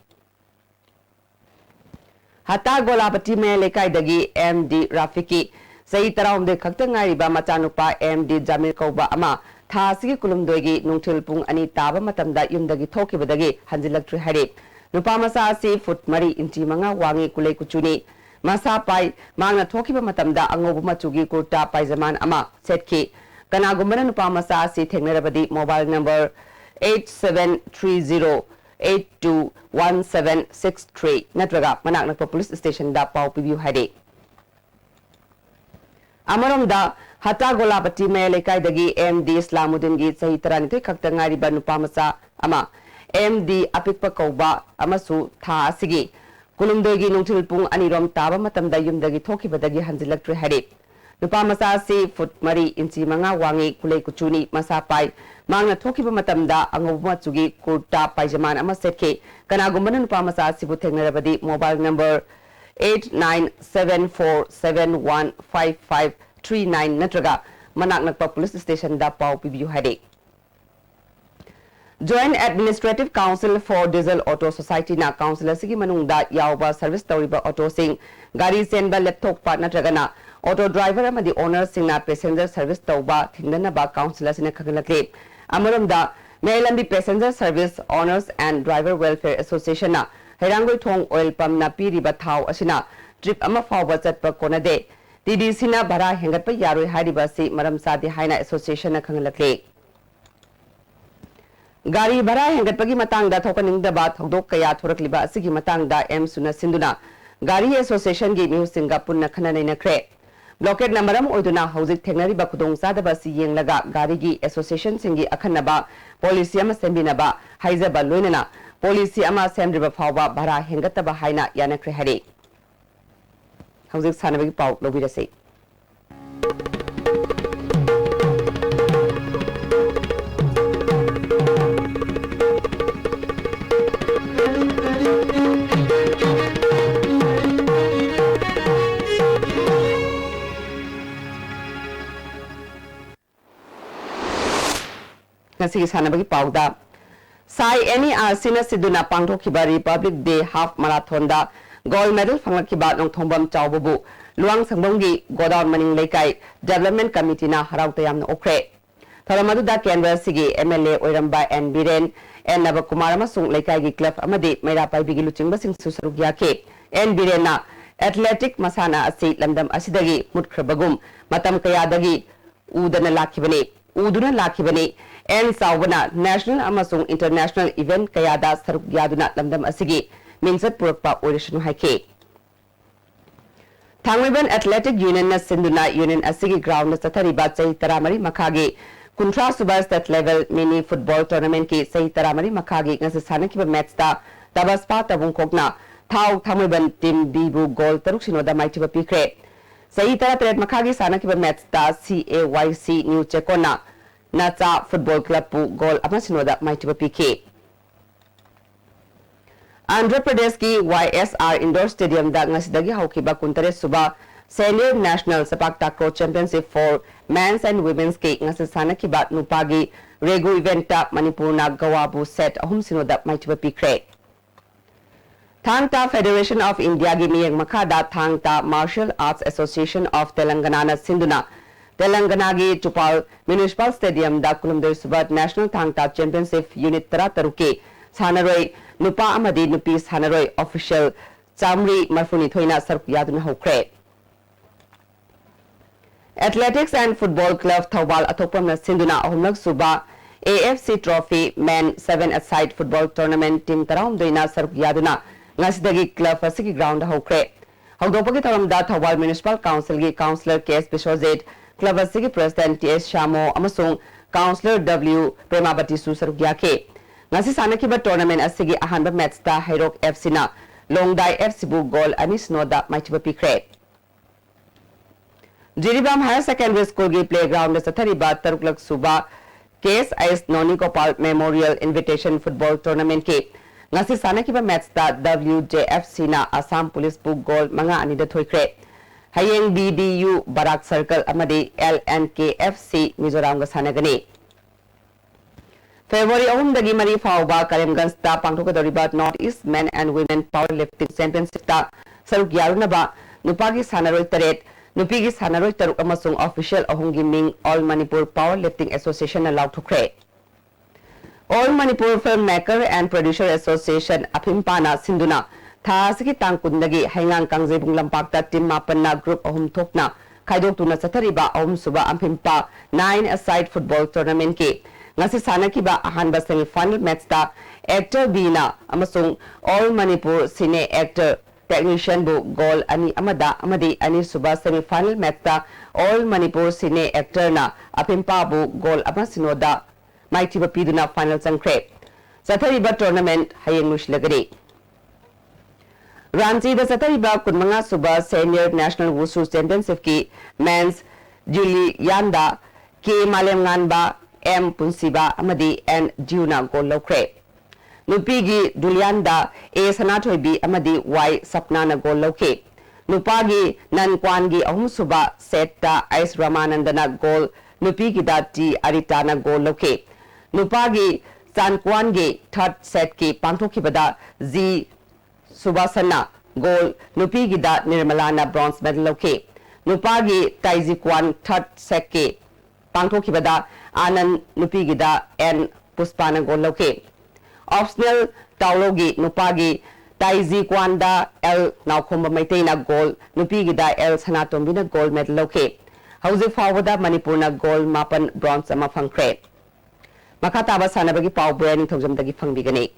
hata golapati me lekai dagi MD Rafiki sei tarawde khakta ngariba machanupa MD Jamil Kauba ama thasigi kulumdoigi nungthil pung ani taba matamda yumdagi thokibadagi hanjilaktri hari nupa masa asi foot mari inchi manga wangi kulei kuchuni masa pai mangna thokiba matamda angobu machugi kurta paijaman ama setki Kanagumana Nupamasa si Technerabadi mobile number 8730821763 Natraga Manaknakpa Police Station da Pau Pibu Hade Amaramda Hata Golapati Melekai Dagi MD Islamuddin Gi Sahitarani Kaktangari Banupamasa Ama MD Apikpa Kauba Amasu Tha Asigi Kulumdogi Nungtilpung Anirom Taba Matamda Yumdagi Toki Badagi Hanzilaktri Hade Nupa masa si foot mari inchi manga wangi kulei kuchuni masa pai mangna thokiba matamda angobuma chugi kurta paijaman ama setke kanagumbana nupa masa si bu thengnerabadi mobile number 8974715539 natraga manaknakpa police station da pau pibiu hade Joint Administrative Council for Diesel Auto Society na council sigi manungda yauba service tawriba auto sing gari senba laptop partner tragana auto driver amadi owner singna passenger service tawba thingdana ba council sina khagalakle amaramda Mailambi Passenger Service Owners and Driver Welfare Association na Herangoi Thong Oil Pump na piriba thau asina trip ama fawba chatpa konade TDC na bara hengatpa yaroi hariba si maram sadi haina association na khagalakle Gari bara hengatpagi matangda thokaningdaba thodok kaya thorakliba asigi matangda M suna sinduna Gari Association gi mi singa punna khana nainakre blockade namaram oiduna hojik thengnariba khudong sadaba si yenglaga gari gi association singi akhanaba policy ama sembinaba haizaba loinana policy ama semriba fawba bara hengataba haina yanakre hari hojik sanabagi pau lobirase Nasi sanabagi pauda sai NER sina siduna pangthokhiba Republic Day half marathon da gold medal phanglakiba nongthombam chawbubu luang sangbonggi godown maning leikai development committee na harauta yamna okre tharamadu da Canberra sigi MLA oiramba N Biren N Navakumar amasung leikai gi club amadi maira paibigi luchingba sing susarugya ke N Biren na athletic masana asi lamdam asidagi mutkrabagum matam kayadagi udana lakhibani and Sawana national amasung international event kayada saruk yaduna lamdam asigi minsat purakpa oirishanu haike Thangwiban Athletic Union na sinduna union asigi ground na sathariba chai taramari makhagi kuntra suba state level mini football tournament ki sai taramari makhagi ngasi sanakiba match ta tabaspa tabung kokna thau Thangwiban team bibu goal taruk sinoda maitiba pikre sai tara makhagi sanakiba match ta CAYC New Chekona Nacha Football Club pu goal amasinoda maitiba PK Andhra Pradesh ki YSR Indoor Stadium da ngasidagi haukiba kuntare suba Senior National Sepak Takraw Championship for Men's and Women's ki ngasisana kiba nupagi regu event ta Manipur na gawabu set ahum sinoda maitiba PK Thangta Federation of India gi miyeng makhada Thangta Martial Arts Association of Telangana na sinduna Telangana gi Chupal Municipal Stadium da Kulumder Subat National Thangta Championship Unit Tara Taruki Sanaroi Nupa Amadi Nupi Sanaroi Official Chamri Marfuni Thoina Saruk Yaduna Hokre Athletics and Football Club Thawal Atopam na Sinduna Ahumnak Suba AFC Trophy Men 7-a-side Football Tournament Team Taram Doina Saruk Yaduna Ngasidagi Club Asigi Ground Hokre Hogdopagi Taram da Thawal Municipal Council gi Councillor KS Bishozet Club Asigi President TS Shamo Amasung Councillor W Premabati su saruk yake ngasi sanakiba tournament asigi ahanba match ta Hairok FC na Longdai FC bu goal ani snoda maichiba pikre Jiribam Higher Secondary School gi playground sa thariba taruklak suba KSIS Noni Gopal Memorial Invitation Football Tournament ke ngasi sanakiba match ta WJFC na Assam Police bu goal manga ani da thoikre Hayeng BDU Barak Circle amadi LNKFC Mizoram ga sanagani February 9 Mari Fauba Karimganj ta pangthokadoriba North East Men and Women Powerlifting Championship ta saruk yarunaba nupagi sanaroi taret nupigi sanaroi taruk amasung official ahungi ming All Manipur Powerlifting Association na lauthukre All Manipur Filmmaker and Producer Association Apimpana Sinduna Thasiki tangkundagi haingang kangjebung lampakta team mapan na group ahum thokna khaidok tuna sathariba ahum suba ampimpa 9-a-side football tournament ke ngasi sanakiba ahanba semi final match ta actor Bina amasung All Manipur Cine actor technician bu goal ani amada amadi ani suba semi final match ta All Manipur Cine actor na apimpa bu goal amasinoda maitiba piduna final changkre sathariba tournament hayeng nuslagari Ranchi da satariba kunmanga suba senior national wushu championship ki men's Julie Yanda K Malem Nganba M Punsiba amadi N Juna goal lokre Nupigi Dulyanda A Sanathoibi amadi Y Sapnana goal loke Nupagi Nankwangi ahum suba setta Ice Ramanandana goal Nupigi da T Aritana goal loke Nupagi Sankwangi third set ki pangthokibada Z Subasana goal Nupi Gida Nirmalana bronze medal loke Nupagi Taizi Kwan third set ke Pangthokibada Anand Nupi Gida N Puspana goal loke Optional Taulogi Nupagi Taizi Kwanda L Naukhomba Maitena goal Nupi Gida L Sanatombina gold medal loke Hauzi Fawada Manipurna gold mapan bronze ama phangkre Makataba sanabagi pau branding thojamdagi phangbigani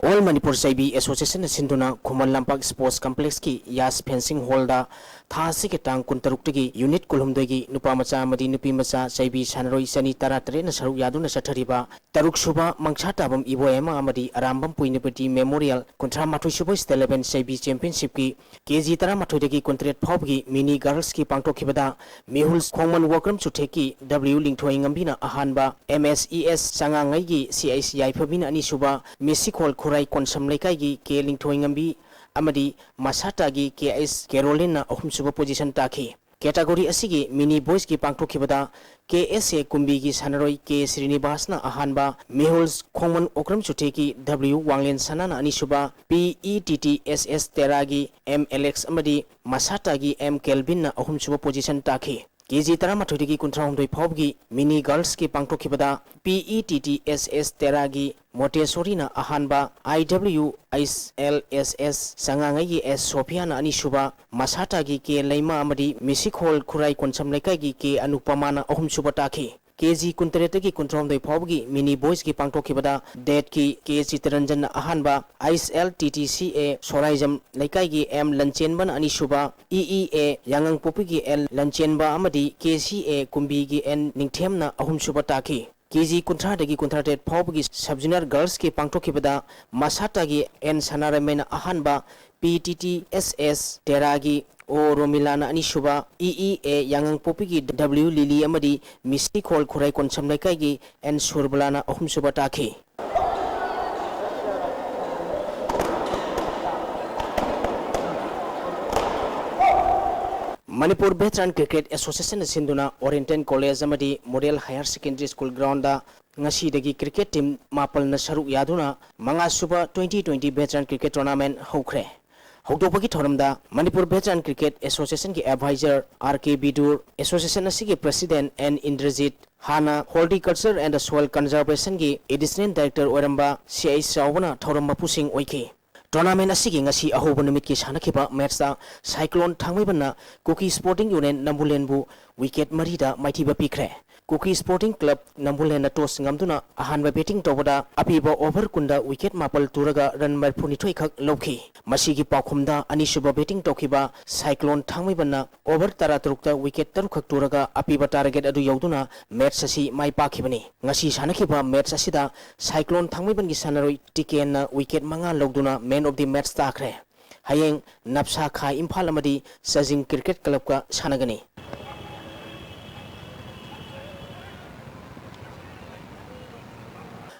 All Manipur Saibi Association Sinduna Kuman Lampak Sports Complex ki Yas Fencing Hall da Thasi ke tang kuntaruktagi unit kulhumdagi nupa macha amadi nupi macha Saibi Sanroi Sani Tara Tre na saru yaduna sathariba Taruk Suba Mangcha Tabam Iboema amadi Arambam Puinipati Memorial Kontra Mathu Suba Steleben Saibi Championship ki KG Tara Mathu dagi kontret phobgi mini girls ki pangtokhibada Mehuls Khongman Wakram Chutheki W Lingthoi ngambina ahanba MSES sangangai gi CICI Phabina ani suba Mesikol Kurai Konsam Lekai gi K Lingthoi ngambi amadi Masata gi KS Carolina ahum suba position takhi category asigi mini boys ki pangthokibada KSA Kumbi gi sanaroi K Srinivasna ahanba Mehuls Khongman Okram Chutheki W Wanglen Sanana ani suba PETTSS Teragi M Alex amadi Masata gi M Kelvin na ahum suba position takhi KG Tara Mathudigi Kuntrahumdoi Phobgi mini girls ki pangthokibada PETTSS Teragi Montessori-na ahanba IWISLSS sangangai S Sophia-na ani suba Masata gi K Laima amadi Misikhol Khurai Konsam Lekai gi K Anupama na ahum suba takhi KG Kuntareta ki Kuntrahumdoi Phobgi mini boys ki pangthokibada Det ki K Chitranjan na ahanba ISLTTCA Soraijam Lekai gi M Lanchenban ani suba EEA Yangang Popi gi L Lanchenba amadi KCA Kumbi gi N Ningthem na ahum suba takhi KG Kuntra dagi Kuntratet Phobgi Sub-Junior Girls ki pangthokibada Masata gi N Sanaramen ahanba PTTSS Teragi O Romilana ani suba EEA Yangang Popi gi W Lily amadi Mistikhol Khurai Konsam Lekai gi N Surbalana ahum suba takhi Manipur Veteran Cricket Association Sinduna Oriental College amadi Model Higher Secondary School ground da ngasi dagi cricket team mapal na saru yaduna manga suba 2020 Veteran Cricket Tournament hokre hokdopagi thoramda Manipur Veteran Cricket Association ki advisor RK Bidur Association asigi president N Indrajit Hana Horticulture and Soil Conservation ki additional director oramba CI Sawana thoramba pusing oike Tournament asigi ngasi ahoba numit ki sanakhiba match da Cyclone thangmibana Cookie Sporting Union Nambulenbu wicket marida maithiba pikre Cookie Sporting Club Nambulen na toss ngamduna ahanba batting tobada apiba over kunda wicket mapal turaga run marphuni thoi khak lokhi Masigi Pakumda, Anishuba betting Tokiba, Cyclone Tangmibana, over Taratrukta, wicket Tarukaturaga, Apiba target Adu Yoduna, Mersasi, my Pakibani. Nasi Sanakiba, Mersasida, Cyclone Tangmiban Gisanari, Tiken, wicket Manga Logduna, man of the Mets Takre. Hayeng, Napsa Kai Impalamadi, Sazing Cricket Club Sanagani.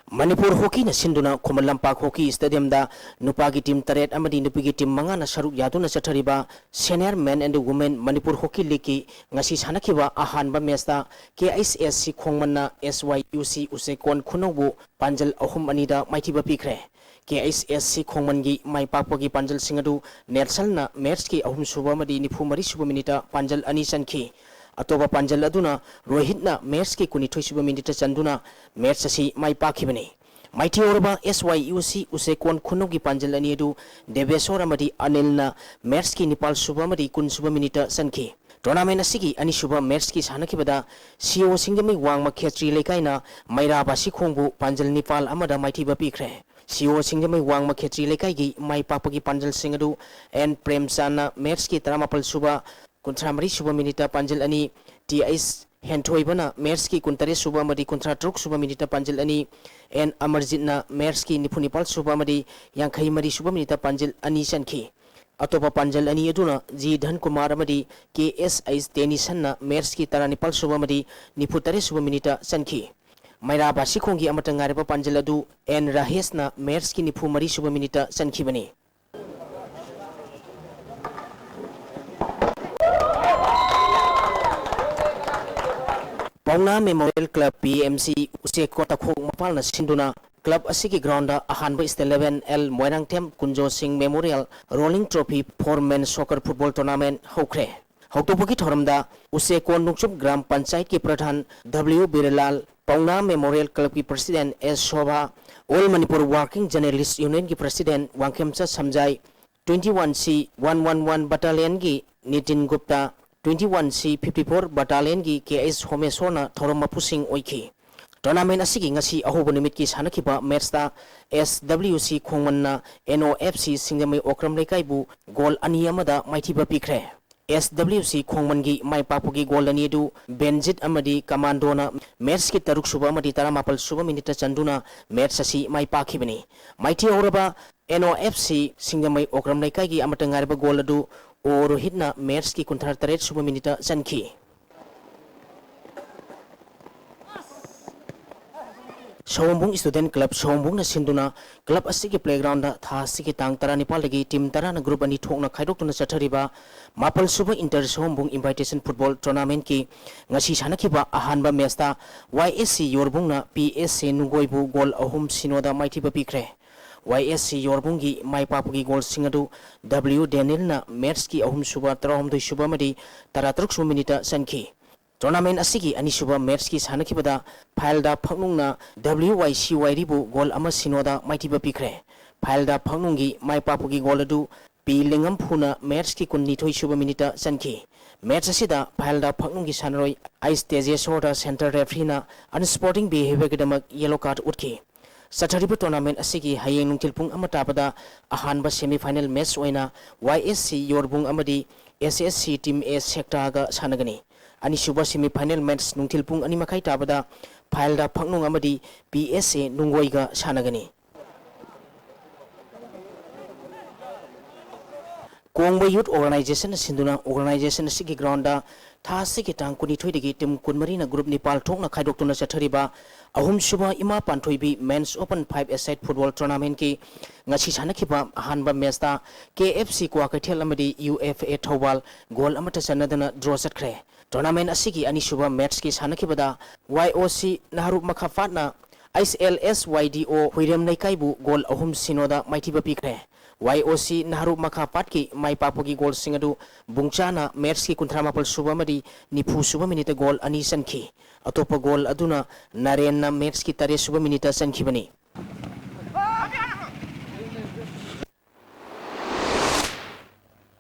Manipur hockey na sinduna Kumalampak hockey stadium da nupagi team taret amadi nupigi team manga na saruk yaduna chathariba senior men and women Manipur hockey league ngasi sanakiba ahanba match da KISSC khongmanna SYUC usekon khunobu panjal ahum anida maithiba pikre KISSC khongmangi mai pakpagi panjal singadu Nelson na match ki ahum suba amadi nifu mari suba minita panjal ani sanki Atoba panjal aduna Rohit na match ki kunithoi suba minita chanduna match asi mai pakhibani Mighty Orba SYUC usekon khunogi panjal ani adu Devesor amadi Anil na match ki Nepal suba amadi kun suba minita sanki Tournament asigi ani suba match ki sanakibada CEO singami wangma khetri lekaina maira basi khongbu panjal Nepal amada mighty ba pikre CEO singami wangma khetri lekai gi mai papagi panjal singadu and Premsana match ki taramapal suba Kuntramari suba minita panjal ani TIS Hentoibana Merski Kuntare suba madi Kuntra Truk suba minita panjal ani and Amarjitna Merski Nipunipal suba madi Yankai mari suba minita panjal ani sanki Atopa panjal ani aduna G Dhan Kumar amadi KSIS Tenisanna Merski Taranipal suba madi Niputare suba minita sanki Maira basi khongi amata ngariba panjal adu and Rahesna Merski Nipu mari suba minita sanki bani Pauna Memorial Club PMC Useko Takhok Mapal na sinduna Club asigi ground ahanba is 11L Moirangtem Kunjo Singh Memorial Rolling Trophy for Men Soccer Football Tournament hokre Hoktopuki thoramda Useko Nukchup Gram Panchayat ki Pradhan W Birlal Pauna Memorial Club ki President S Shobha All Manipur Working Journalists Union ki President Wangkemcha Samjai 21C 111 Battalion ki Nitin Gupta 21C 54 Battalion gi KS Homesona Thorom Mapusing Oiki. Tournament asigi ngasi ahobo nimit ki sanakiba match ta SWC Khongmanna NOFC Singamai Okram Lekaibu goal ani amada maithiba pikre. SWC Khongmangi mai papugi goal ani du Benjit amadi Commandona match ki taruk suba amadi taramapal suba minita chanduna match asi mai pakhibani. Mighty Oraba NOFC Singamai Okram Lekai gi amata ngariba goal adu Rohit na match ki kunthar taret suba minita sanki Sombung Student Club Sombung na sinduna club asigi playground da tha asigi tang tara Nepal lagi team tara na group ani thokna khaidok tuna chathariba mapal suba inter Sombung invitation football tournament ki ngasi sanakiba ahanba match ta YSC Yorbung na PSC Nugoibu goal ahum sinoda maithiba pikre YSC Yorbungi mai papugi goal singadu W Daniel na match ki ahum suba tarahum doi suba madi taratruk suba minita sanki tournament asigi ani suba match ki sanakibada file da phangnung na WYCY ribu goal ama sinoda maithiba pikre file da phangnungi mai papugi goal adu P Lingam phuna match ki kunni thoi suba minita sanki match asida file da phangnungi sanaroi ice teje sorta center referee na unsporting behavior kidamak yellow card utki Sathariba tournament asigi hayeng nungtilpung amatabada ahanba semi final match oina YSC Yorbung amadi SSC team A sector ga sanagani ani suba semi final match nungtilpung ani makai tabada file da phangnung amadi PSA nungoi ga sanagani Kongba Youth Organization sinduna organization asigi ground da tha asigi tang kuni thoi degi team kunmari na group Nepal thokna khaidok tuna chathariba ahum suba ima panthoibi men's open 5-a-side football tournament ki ngachi sanakiba ahanba match ta KFC kwa kaithel amadi UFA Thobal goal amata chanadana draw chatkre tournament asigi ani suba match ki sanakibada YOC Naharu Makhafatna ISLS YDO Huirem Naikaibu goal ahum sinoda maithiba pikre YOC Naharu Makhapat ki mai papugi goal singadu bungchana match ki kuntramapal suba madi nipu suba minita goal ani sanki atopa goal aduna Narenna match ki tare suba minita sanki bani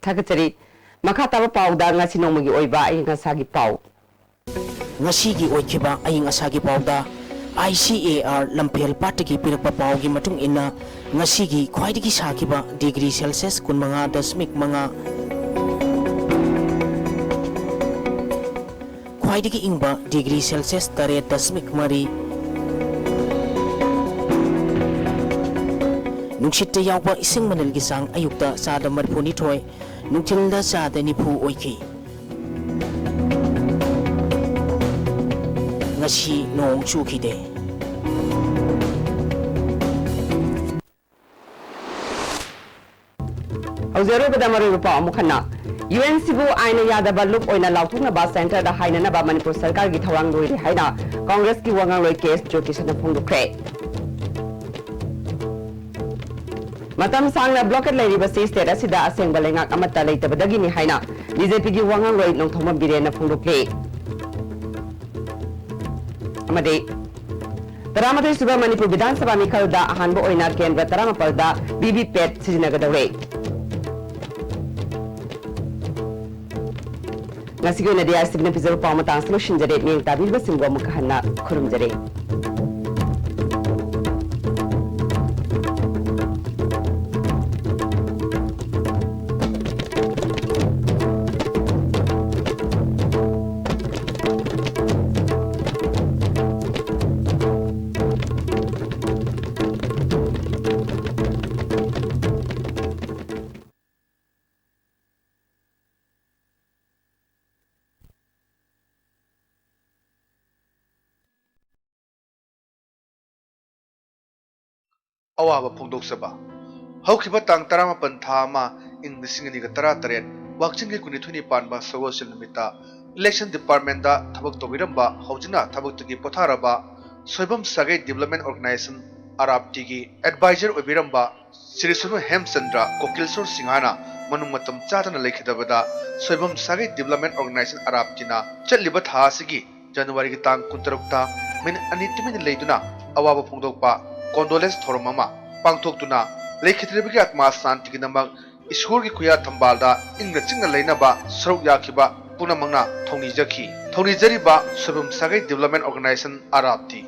Thakachari makhataba pauda ngasi nongmagi oiba aying asagi pau ngasi gi oikiba aying asagi pauda ICAR Lampel Party ki pirakpa pau gi matung ina ngasi gi khwai digi sakiba degree celsius kun manga dasmik manga khwai digi ingba degree celsius tare dasmik mari nungsitte yawba ising manal gi sang ayukta sada marphuni thoi nungthilda sada nipu oiki ngasi nong chukide Auzero Badamari Rupa Mukana UNCBU Aina Yadaba Look Oina Lautuna Bas Center the Hainana Manipur Sarkar Gitawang Loi Haina Congress Ki Wangang Loi case Jyotisana Pundu Kre Matam Sangla blocked Lady Basi State Asida Aseng Balengak Amata later Badagini Haina BJP Ki Wangang Loi Nong Thoma Birena Pundu Kre Amade Taramate Suba Manipur Vidan Sabha Mikal da Ahanbo Oina Kendra Taramapal da BB Pet Sijinagadaway Nasigo na dia sibna pizaro pa matang solution jare ming tabil ba singwa mukhanna khurum jare awaba phongdoksaba haukiba tang 18 tha ma ing lisingani ga 13 wakching gi kuni thuni panba sogosel numita election department da thabak tobiramba haujina thabak tugi potharaba soibam sagai development organization arabti gi advisor obiramba Sri Sunu Hemchandra Kokilsur Singhana manung matam chatana lekhidabada soibam sagai development organization arabtina chatliba tha sigi January gi tang 16 ta min ani tumin leiduna awaba phongdokpa condolence thormama pangthokduna lekhitrebigi atma santi gi namak ishur gi khuya thambalda ingna chingna leinaba saruk yakhiba punamangna thongni jakhi thongni jariba sobum sagai development organization arabti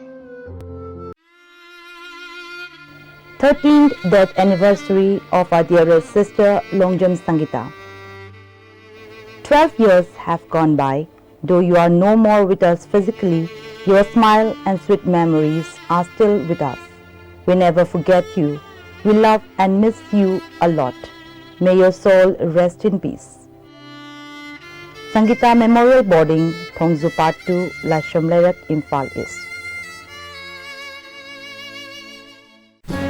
13th death anniversary of our dearest sister Longjam Sangita. 12 years have gone by. Though you are no more with us physically, your smile and sweet memories are still with us. We never forget you. We love and miss you a lot. May your soul rest in peace. Sangita Memorial Boarding, Thongzu Part 2, Lashamlerat, Imphal East.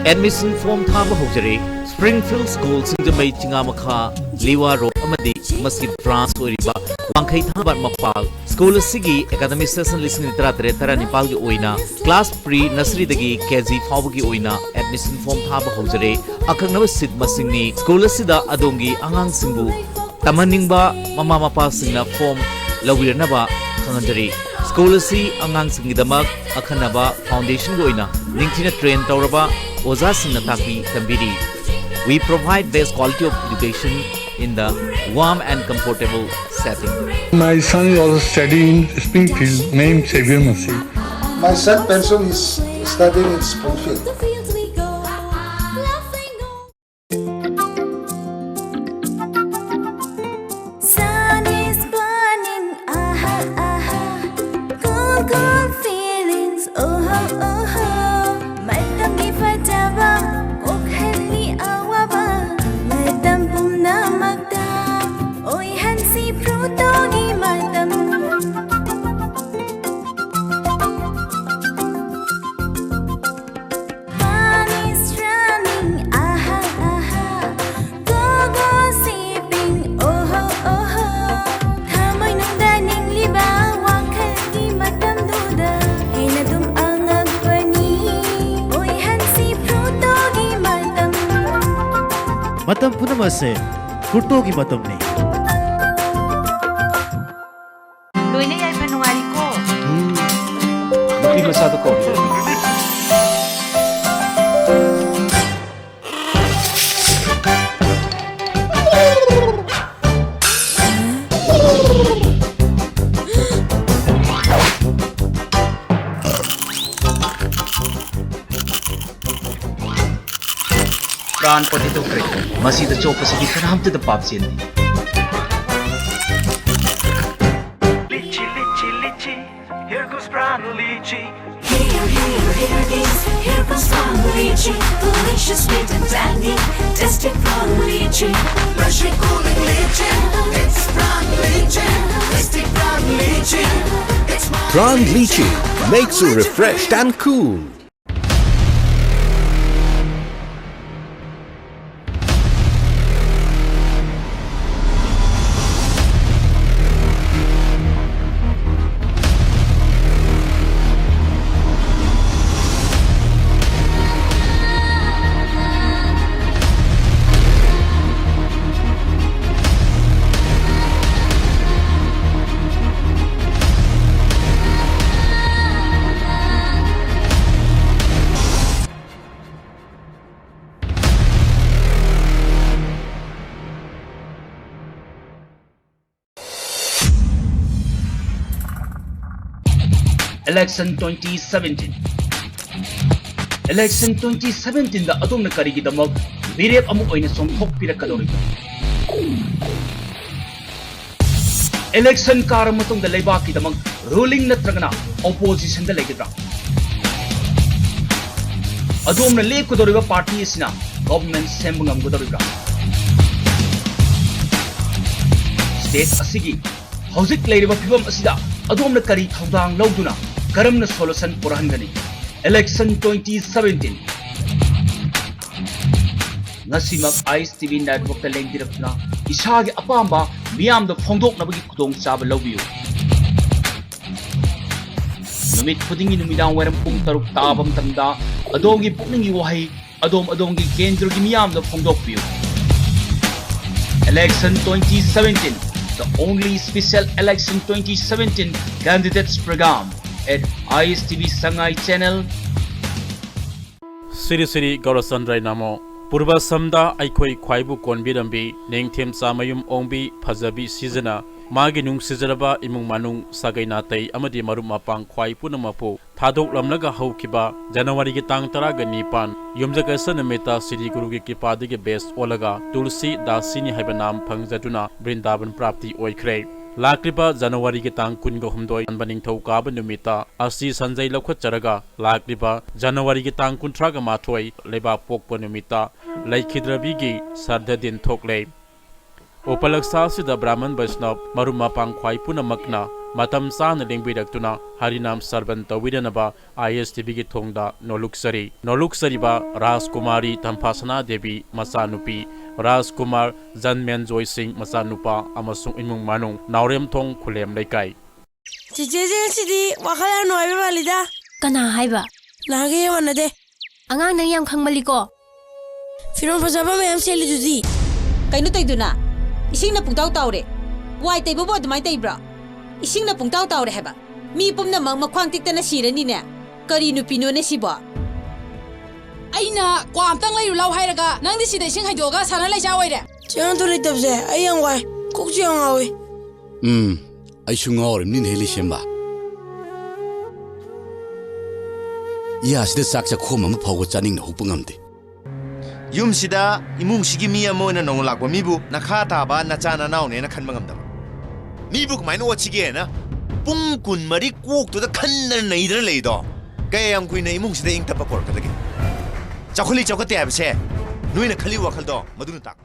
Admission form thaba hojare Springfield School Singdamai Chingamakha Liwa Road amadi Masjid Branch oriba Wangkhai Thabat Mapal School asigi academic session listening tara nipal gi oina class pre nursery dagi KG fawba gi oina admission form thaba hojare akhangnaba seat masingni school asida adongi angang singbu tamaningba mama mapa singna form lawirnaba khanganjari school asi angang singidamak akhanaba foundation gi oina ningthina train tawraba Oza Singna Takbi Tambiri. We provide best quality of education in the warm and comfortable setting. My son is also studying in Springfield, named Xavier Masi. My son Pencil is studying in Springfield. Sun is burning, aha, aha. Cool, cool feelings, oh, oh, oh. Madam Gifajaba, Okhani Awaba, Madam Pumna Magda, Oi Hansi Prutogi, Madam. Fun is running, aha, aha. Go, go, sipping, oh, oh, oh. Thamoy nung daning liba, Wakhani Madam Duda, Hinadum angag pani. Matam punamase frutogi matam ne. Loina yai panungari ko. Mukhi masado ko. prawn potato cracker. Masih the chop pasigi kanam to the pop scene. Lychee, lychee, lychee, here goes prawn lychee. Here goes prawn lychee, delicious, sweet and tangy, tasty prawn lychee. Freshly cooling lychee, it's prawn lychee, tasty prawn lychee. It's Prawn lychee makes you refreshed and cool. Election 2017. Election 2017 da adom na karigi damag birep amu oina somthok pirakadori. Election kara matong da leibak ki damag ruling natragana opposition da legidra. Adom na lep kodoriba party isina government sembungam godoribra. State asigi hauzik leiriba phibam asida adom na kari thaudang lauduna karamna solution purahangani. Election 2017. Nasimak ICE TV network ta leng dirapna isagi apamba miyam da phongdok nabagi khudong chaba lawbiu. Numit khudingi numidang waram pung taruk tabam tamda adongi pukningi wahay adongi kendrogi miyam da phongdok biu. Election 2017, the only special election 2017 candidates program at ICE TV Sangai channel. Siri Siri Gaurasandrai Namo Purba Samda Aikoi Kwaibu Konbirambi Nengthem Samayum Ongbi Pazabi Seasona Magi Nung Sizaraba Imung Manung Sagai Natai Amadi Marumapang Kwai Punamapo Thadok Lamlaga Haukiba January Gitang Taraga Nipan Yumjaka Sanameta Siri Guru Kipadige Best Olaga Tulsi Dasini Habanam Pangzatuna Brindaban Prapti Oikre Lakriba January Gitang Kungo Humdoi Baning Tokaba Numita Asi Sanjay Lokacharaga Lakriba January Gitang Kuntraga Matoi Leba Pokpa Numita Laikidrabigi Sardadin Tokle Opalaksa Sida Brahman Vaishnav Marumapang Kwai Punamakna Matam Sana Lingbidaktuna Harinam Sarvanta Vidanaba ISTB Tongda Noluksari ba Ras Kumari Tampasana Devi Masanupi Ras Kumar Zanmen Joy Singh Masanupa Amasung Imung Manung Naurem Tong Kulem Laikai Chicheje Sidi Wakala Noy Valida Kana haiba Nage Wanade Angang nang yam khangmaliko Firon Fazaba Mayam Seli Dudi Kainu Taiduna Ising na pungtaw tawre Why tay bobo adumay tay bra Ising na pungtaw tawre heba Mi pum na mang makwang tikta na sira ni na Kari nupino na siba Aina kwa amtang layu law hairaga nang di sida ising haidoga sana lai chawai re Chang to ri tabse ayang wai kok chiang awe ai sungaw nim nin heli semba Ya sida saksa khoma ma phaw chaning na hupungamde Yum sida imung sigi mi amona nong lakwa mibu nakha taba nachana naw ne na khanma ngamdaba mibu kmaino wachige na pung kun mari kok to da khanna nei dra leido kayam kuina imung sida ing tapa por kadage chakhuli chawkate abse nuina khali wakhal do maduna tak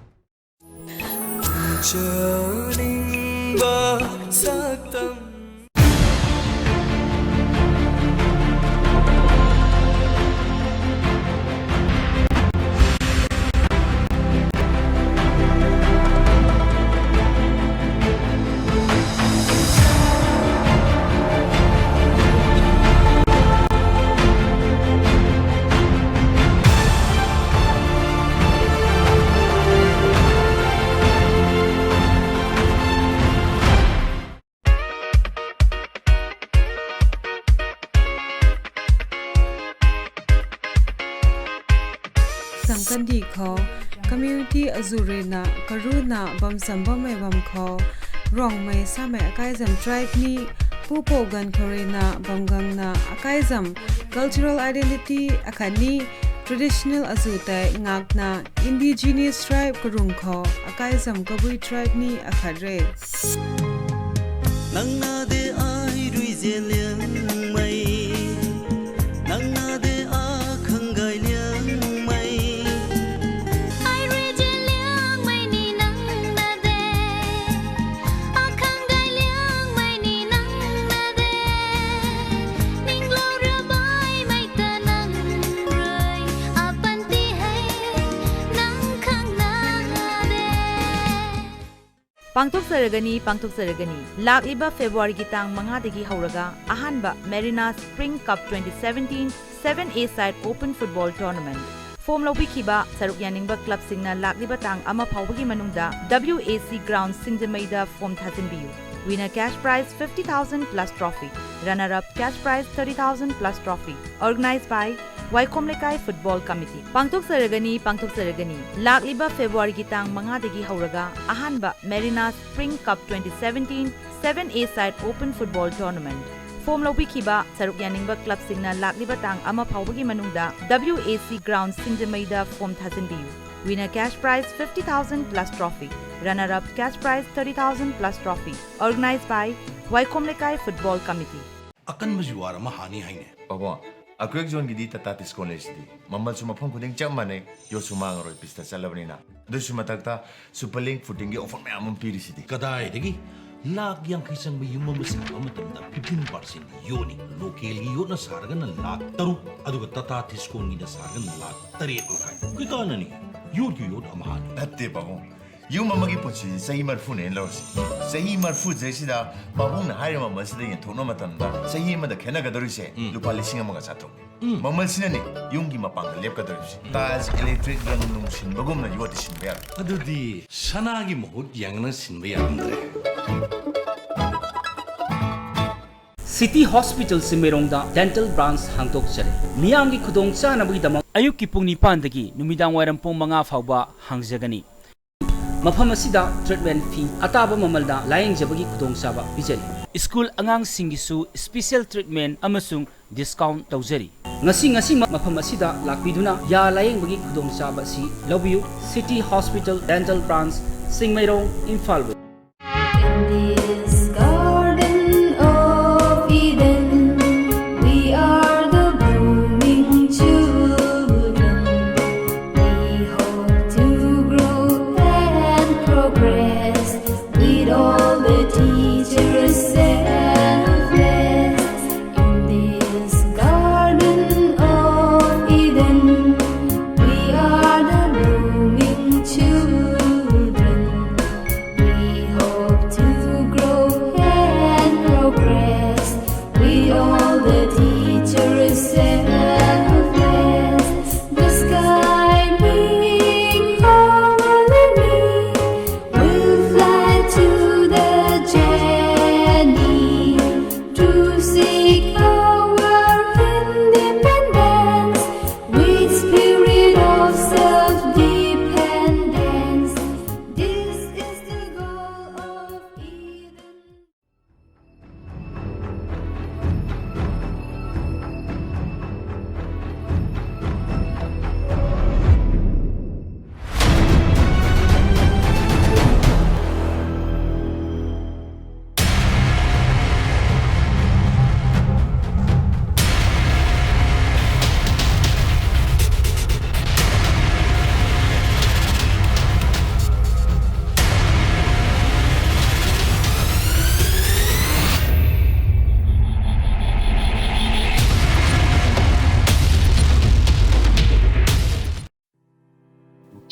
Chaning ba satam Sangkandi kho community azurena karuna bam samba mai bam kho rong mai sa mai akaizam tribe ni pupo gan khorena bamgang na akaizam cultural identity akani traditional azute ngakna indigenous tribe kurungkho akai zam kabui tribe ni akhare nangna de ai rui zeliang mai nangna de a khangai liang mai ai rui zeliang mai ni nangna de a khangai liang mai ni nangna de ninglo ra bai mai ta nang roi apan ti hai nang khang na de Pangtok Saragani Lakliba February ki tang manga degi hauraga ahanba Marina Spring Cup 2017 7A side Open Football Tournament Form lobi kiba saruk yaningba club singna lakliba tang ama phawbagi manungda WAC ground Singjamaida form thajinbiyu winner cash prize 50,000 plus trophy runner up cash prize 30,000 plus trophy organized by Waikom Lekai Football Committee. Pangtok Saragani Lakliba February ki tang manga degi hauraga ahanba Marina Spring Cup 2017 7A side Open Football Tournament. Form lobi kiba saruk yaningba club singna lakliba tang ama phawbagi manungda WAC ground Singjamaida form thajinbiyu. Winner cash prize 50,000 plus trophy. Runner up cash prize 30,000 plus trophy. Organized by Waikom Lekai Football Committee. Akan majuara mahani haine. Pabo, akwek zone gidi tatatis college di. Mamal suma phang kuding cham mane yo suma ngaroi pista salabni na. Do suma takta super link footing gi offer me amam piri sidi. Kadai degi lak yang kisang ba yung mamasing pamatam na 15% yoni. Local gi yun na sarga na lak taru. Aduga tatatis kong gi na sarga na lak tariya ko kay. Kaya na ni yun amahani. Ate pabo. Yung mamagi po si sahi marfu ne lawas. Sahi marfu jesi da babung na hari mamal sida yung tono matanda. Sahi mada kena gadori se lupa lising mga sato. Mamal sina ni yung gi mapang lep gadori se. Taz electric yang nung sin bagum na yuwa sin bayar. Ado di sanagi mohut yang na sin bayar andre. City Hospital Simerongda Dental Branch hangtok chare. Miyamgi khudong chanabagi damang ayuk ki pung 9 dagi numidang wairam pung 5 fawba hangjagani. Mafam asida treatment fee ataba mamalda laying jabagi khudong saba bijari. School angang singisu special treatment amasung discount tawjari. Ngasi mafam asida lakpiduna ya laying bagi khudong saba si Lobiyu City Hospital Dental Branch Singmairong Imphal.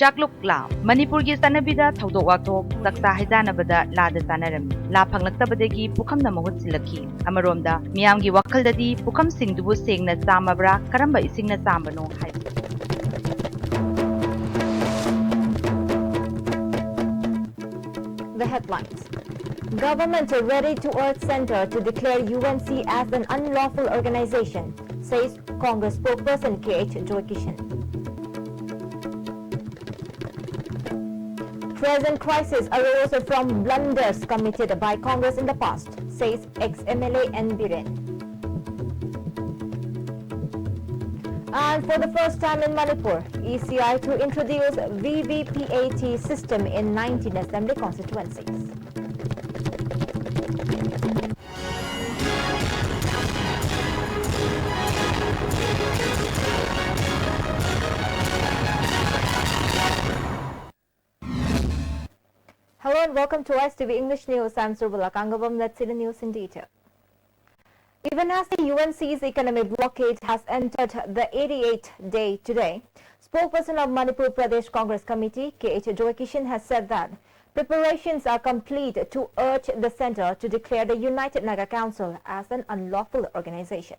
Chakluk La Manipur gi sanabida thodok watok saksa haijanabada lada sanarami la phanglaktabadagi pukamna mahut silaki amaromda miyamgi wakhaldadi pukam singdubu sengna chamabra karamba isingna chambano hai The headlines. Government ready to Earth Center to declare UNC as an unlawful organization, says Congress spokesperson KH Joykishan. Present crisis arose from blunders committed by Congress in the past, says ex-MLA N. Biren. And for the first time in Manipur, ECI to introduce VVPAT system in 19 assembly constituencies. Hello and welcome to ISTV English News. I'm Surbala Kangabam. Let's see the news in detail. Even as the UNC's economic blockade has entered the 88th day today, spokesperson of Manipur Pradesh Congress Committee, K.H. Joykishan, has said that preparations are complete to urge the centre to declare the United Naga Council as an unlawful organisation.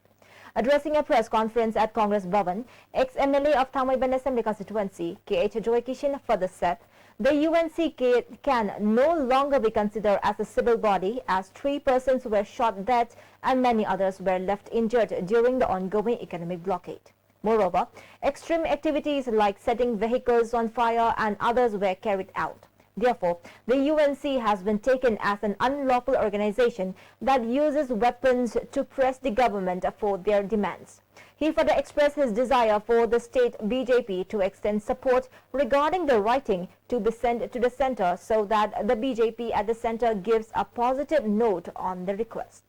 Addressing a press conference at Congress Bhavan, ex-MLA of Thamaiban Assembly constituency, K.H. Joykishan, further said the UNC can no longer be considered as a civil body, as 3 persons were shot dead and many others were left injured during the ongoing economic blockade. Moreover, extreme activities like setting vehicles on fire and others were carried out. Therefore, the UNC has been taken as an unlawful organization that uses weapons to press the government for their demands. He further expressed his desire for the state BJP to extend support regarding the writing to be sent to the centre so that the BJP at the centre gives a positive note on the request.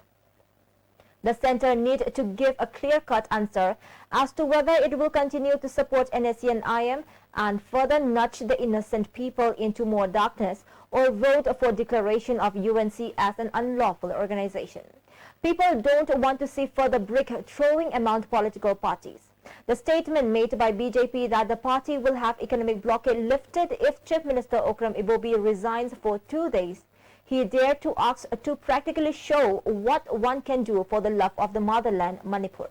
The centre need to give a clear-cut answer as to whether it will continue to support NSC and IM and further nudge the innocent people into more darkness or vote for declaration of UNC as an unlawful organization. People don't want to see further brick-throwing among political parties. The statement made by BJP that the party will have economic blockade lifted if Chief Minister Okram Ibobi resigns for 2 days. He dared to ask to practically show what one can do for the love of the motherland, Manipur.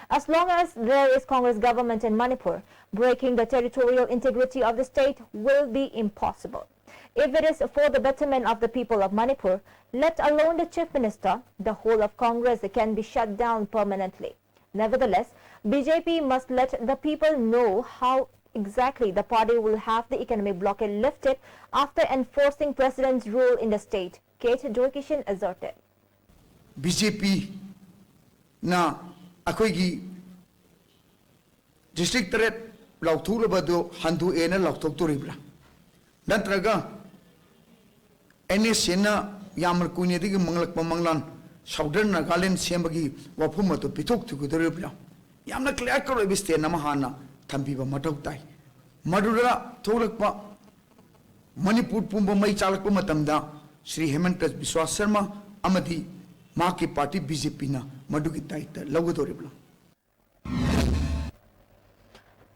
As long as there is Congress government in Manipur, breaking the territorial integrity of the state will be impossible. If it is for the betterment of the people of Manipur, let alone the Chief Minister, the whole of Congress can be shut down permanently. Nevertheless, BJP must let the people know how exactly the party will have the economic blockade lifted after enforcing President's rule in the state, K.H. Joykishan asserted. BJP na akoigi district threat lauthulabado handu ena lauthoktoribla natraga NSC yamar kunyadigi manglakpa manglan Southern Nagaland sembagi waphumato pitok tukudoribla yamna clear karo ibiste namahana thambiba matautai madura tholakpa Manipur pumba mai chalakpa matamda Sri Hemant Biswas Sharma amadi Maki party BJP na madugi taita lagodoribla.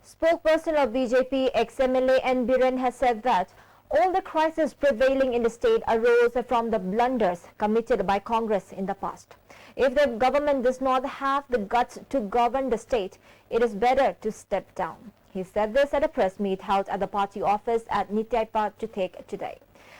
Spokesperson of BJP, ex-MLA N. Biren has said that all the crises prevailing in the state arose from the blunders committed by Congress in the past. If the government does not have the guts to govern the state, it is better to step down. He said this at a press meet held at the party office at 9.Pm today.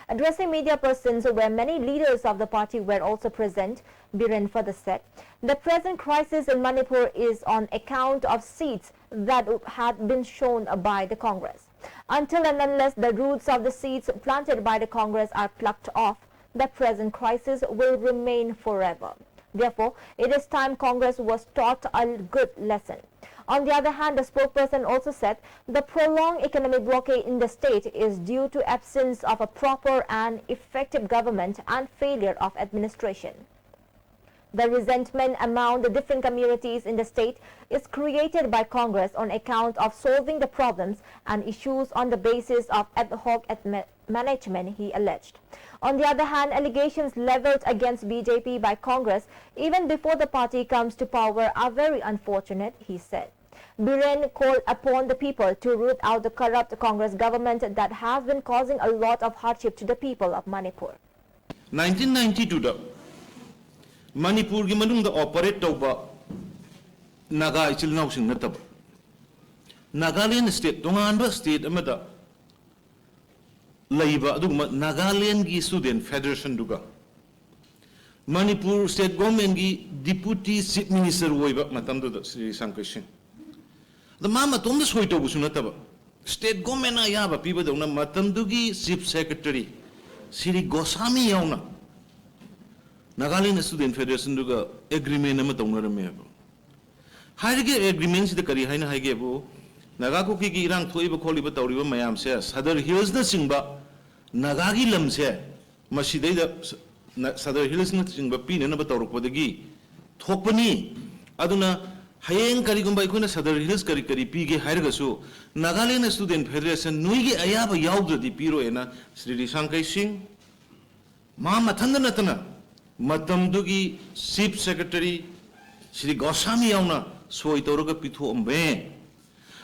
Addressing media persons where many leaders of the party were also present, Biren further said, the present crisis in Manipur is on account of seats that had been shown by the Congress. Until and unless the roots of the seeds planted by the Congress are plucked off, the present crisis will remain forever. Therefore, it is time Congress was taught a good lesson. On the other hand, the spokesperson also said the prolonged economic blockade in the state is due to absence of a proper and effective government and failure of administration. The resentment among the different communities in the state is created by Congress on account of solving the problems and issues on the basis of ad hoc management, he alleged. On the other hand, allegations leveled against BJP by Congress even before the party comes to power are very unfortunate, he said. Biren called upon the people to root out the corrupt Congress government that has been causing a lot of hardship to the people of Manipur. 1992 Manipur gi manung da operate tauba Naga ichil nausing natab Nagaland state tonganba state amada laiba adugma Nagaland gi student federation duga Manipur state government gi deputy chief minister woiba matamda Sri Sankrishan the mama tonda soito busunataba state government ayaba piba dona matamdugi chief secretary Sri Gosami yauna Nagaland Student Federation duga agreement nama taungarame. Haige agreements the Kari Haina Hagebu, Nagakuki Irang Toiba Koliba Tauriba Mayam says, Sadar Hills the Singba, Nagagi Lamse, Mashide Sadar Hills nothing but Pin and Batorpodagi, Topani, Aduna, Hayang Karigumba Kuna Sadar Hills Karikari Pige Hargasu, Nagalena Student Federation, Nuigi Ayaba Yauda di Piro ena, Sri Sankai Singh, Mama Tandanatana, Matamdugi, Chief Secretary, Sri Gosami Yauna, Soitoroga Pitu Ombe.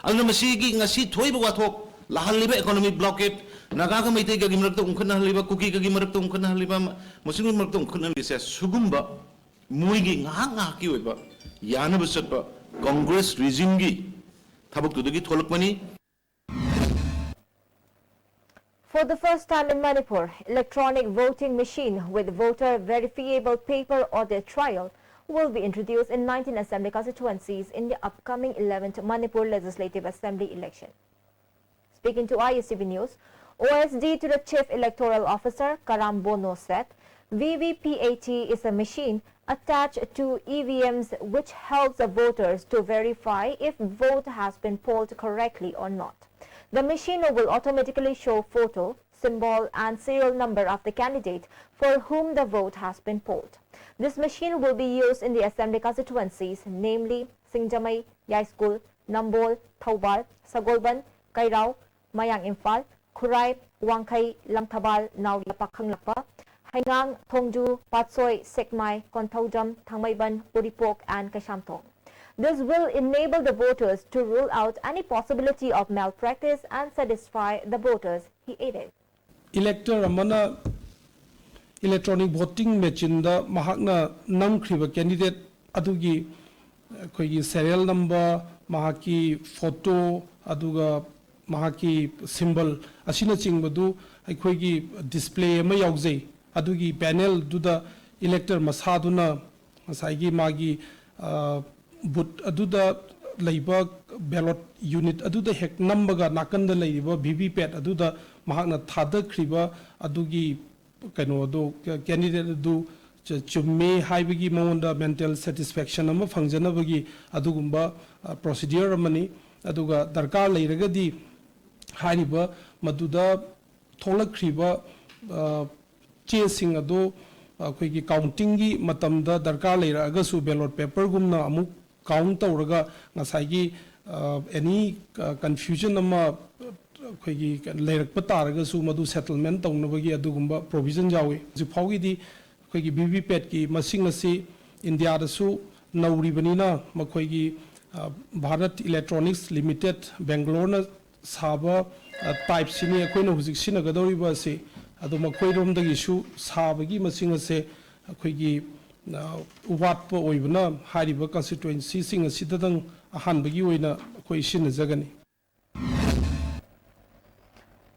Alnamasigi, Nasi Toibato, Lahaliba economic blockade, Nagaga may take a Gimertum Kanaliba, Cookie Gimertum Kanaliba, Muslim Mertum Kanali says, Sugumba, Muigi, Hanga Kiwa, Yanabasapa, Congress Rizimgi, Tabuk to the Tolokmani. For the first time in Manipur, electronic voting machine with voter verifiable paper audit trial will be introduced in 19 assembly constituencies in the upcoming 11th Manipur Legislative Assembly election. Speaking to ISTV News, OSD to the Chief Electoral Officer Karam Bono said, VVPAT is a machine attached to EVMs which helps the voters to verify if vote has been polled correctly or not. The machine will automatically show photo, symbol and serial number of the candidate for whom the vote has been polled. This machine will be used in the assembly constituencies, namely Singjamai, Yaiskul, Nambol, Thaubal, Sagolban, Kairao, Mayang Imphal, Khurai, Wangkai, Lamthabal, Nauria Pakhanglapa, Haingang, Thongju, Patsoy, Sekmai, Konthaujam, Thangmaiban, Puripok and Kashamthong. This will enable the voters to rule out any possibility of malpractice and satisfy the voters, he added. Elector amana electronic voting machine da mahakna namkhriba candidate adugi khoi serial number mahaki photo aduga mahaki symbol asina chingbadu khoi gi display ma yaujai adugi panel duda elector masaduna saigi magi but aduda leiba ballot unit aduda hek number nakanda leiba VVPAT aduda mahakna thadakriba adugi kaino do candidate do chumme haibagi monda mental satisfaction ama phangjanabagi adugumba procedure amani aduga darkar leiragadi hariba maduda tholakriba chesing ado akhoi counting gi matamda darkar leiragasu ballot paper gumna amuk count tawraga ngasai any confusion ama khoi leirakpa taragasu madu settlement tawnabagi adugumba provision jawi jifaugi di khoi VVPAT ki masing asi India dasu nauribanina makhoi gi Bharat Electronics Limited Bangalore na saba type sini khoi na hujik sinagadori ba se adu makhoi rom dagi su sabagi masing ase khoi gi watpa oibna hariba constituency sing asidang ahanbagi oina khoi sinajagani.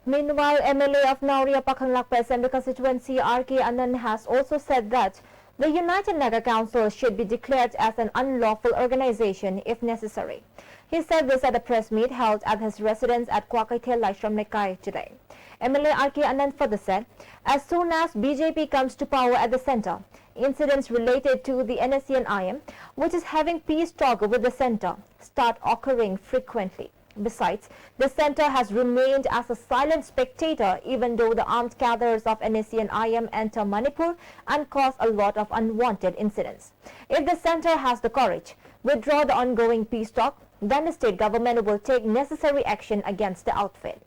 Meanwhile, MLA of Nauria Pakhanglakpa Assembly constituency RK Anand has also said that the United Nagar Council should be declared as an unlawful organization if necessary. He said this at a press meet held at his residence at Kwakaithel Laishram Nekai today. MLA RK Anand further said, as soon as BJP comes to power at the center, incidents related to the NSC and IM, which is having peace talk with the center, start occurring frequently. Besides, the center has remained as a silent spectator even though the armed gatherers of NSC and IM enter Manipur and cause a lot of unwanted incidents. If the center has the courage, withdraw the ongoing peace talk, then the state government will take necessary action against the outfit.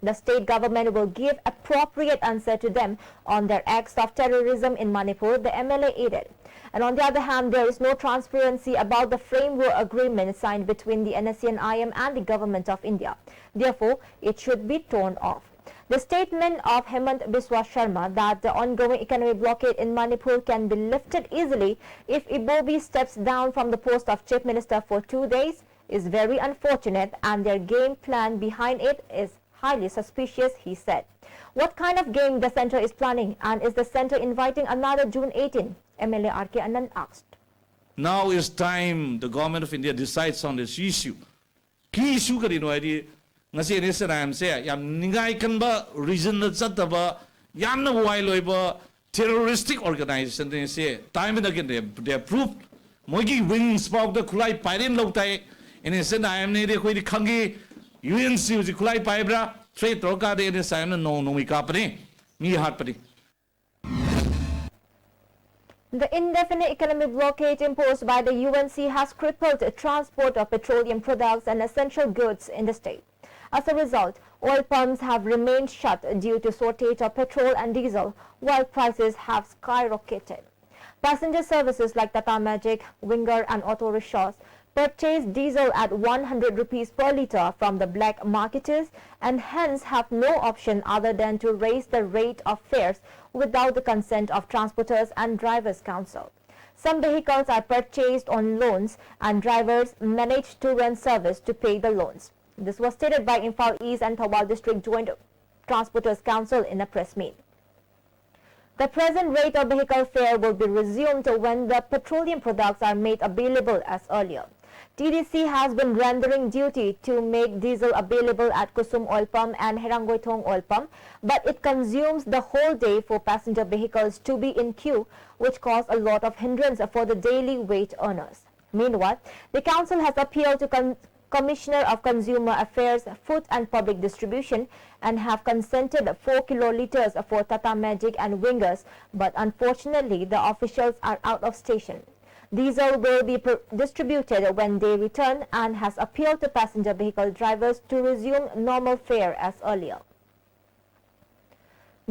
The state government will give appropriate answer to them on their acts of terrorism in Manipur, the MLA added. And on the other hand, there is no transparency about the framework agreement signed between the NSC and IM and the government of India. Therefore, it should be torn off. The statement of Hemant Biswa Sharma that the ongoing economic blockade in Manipur can be lifted easily if Ibobi steps down from the post of Chief Minister for 2 days is very unfortunate, and their game plan behind it is highly suspicious, he said. What kind of game the center is planning, and is the center inviting another June 18? MLA RK Anand asked. Now is time the government of India decides on this issue. Key issue kari no adi ngasi ni seram se yam ningai kan ba reason na chataba yam na wild loiba terroristic organization they say time and again they have proved मोगी wings pav the खुलाई पाइरेन लौटाई NSN IM ने दे कोई खंगे UNC उजी खुलाई पाइब्रा trade रोका दे NSN no no मी कापने मी हाथ पड़ी. The indefinite economic blockade imposed by the UNC has crippled transport of petroleum products and essential goods in the state. As a result, oil pumps have remained shut due to shortage of petrol and diesel, while prices have skyrocketed. Passenger services like Tata Magic, Winger and auto rickshaws purchase diesel at 100 rupees per litre from the black marketers and hence have no option other than to raise the rate of fares without the consent of Transporters and Drivers Council. Some vehicles are purchased on loans and drivers manage to run service to pay the loans. This was stated by Imphal East and Thawal District Joint Transporters Council in a press meet. The present rate of vehicle fare will be resumed when the petroleum products are made available as earlier. TDC has been rendering duty to make diesel available at Kusum Oil Pump and Herangoitong Oil Pump, but it consumes the whole day for passenger vehicles to be in queue, which cause a lot of hindrance for the daily wage earners. Meanwhile, the council has appealed to Commissioner of Consumer Affairs, Food and Public Distribution and have consented 4 kiloliters for Tata Magic and Wingers, but unfortunately the officials are out of station. Diesel will be distributed when they return and has appealed to passenger vehicle drivers to resume normal fare as earlier.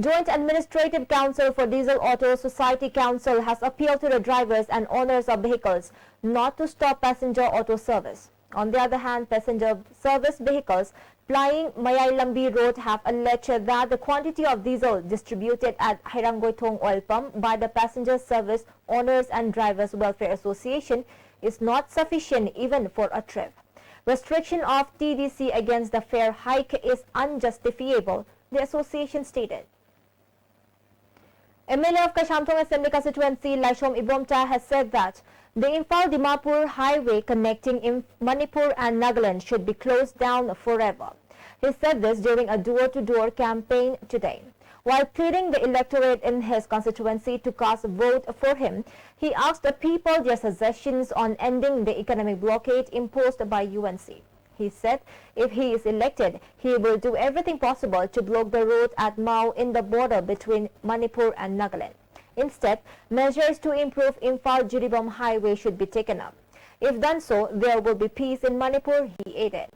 Joint Administrative Council for Diesel Auto Society Council has appealed to the drivers and owners of vehicles not to stop passenger auto service. On the other hand, passenger service vehicles plying Mayailambi Road have alleged that the quantity of diesel distributed at Herangoitong Oil Pump by the Passenger Service Owners and Drivers Welfare Association is not sufficient even for a trip. Restriction of TDC against the fare hike is unjustifiable, the association stated. MLA of Kashamthong Assembly constituency Laishom Ibomta has said that the Imphal-Dimapur highway connecting Manipur and Nagaland should be closed down forever. He said this during a door-to-door campaign today. While pleading the electorate in his constituency to cast a vote for him, he asked the people their suggestions on ending the economic blockade imposed by UNC. He said if he is elected, he will do everything possible to block the road at Mao in the border between Manipur and Nagaland. Instead, measures to improve Imphal-Jiribam highway should be taken up. If done so, there will be peace in Manipur, he added.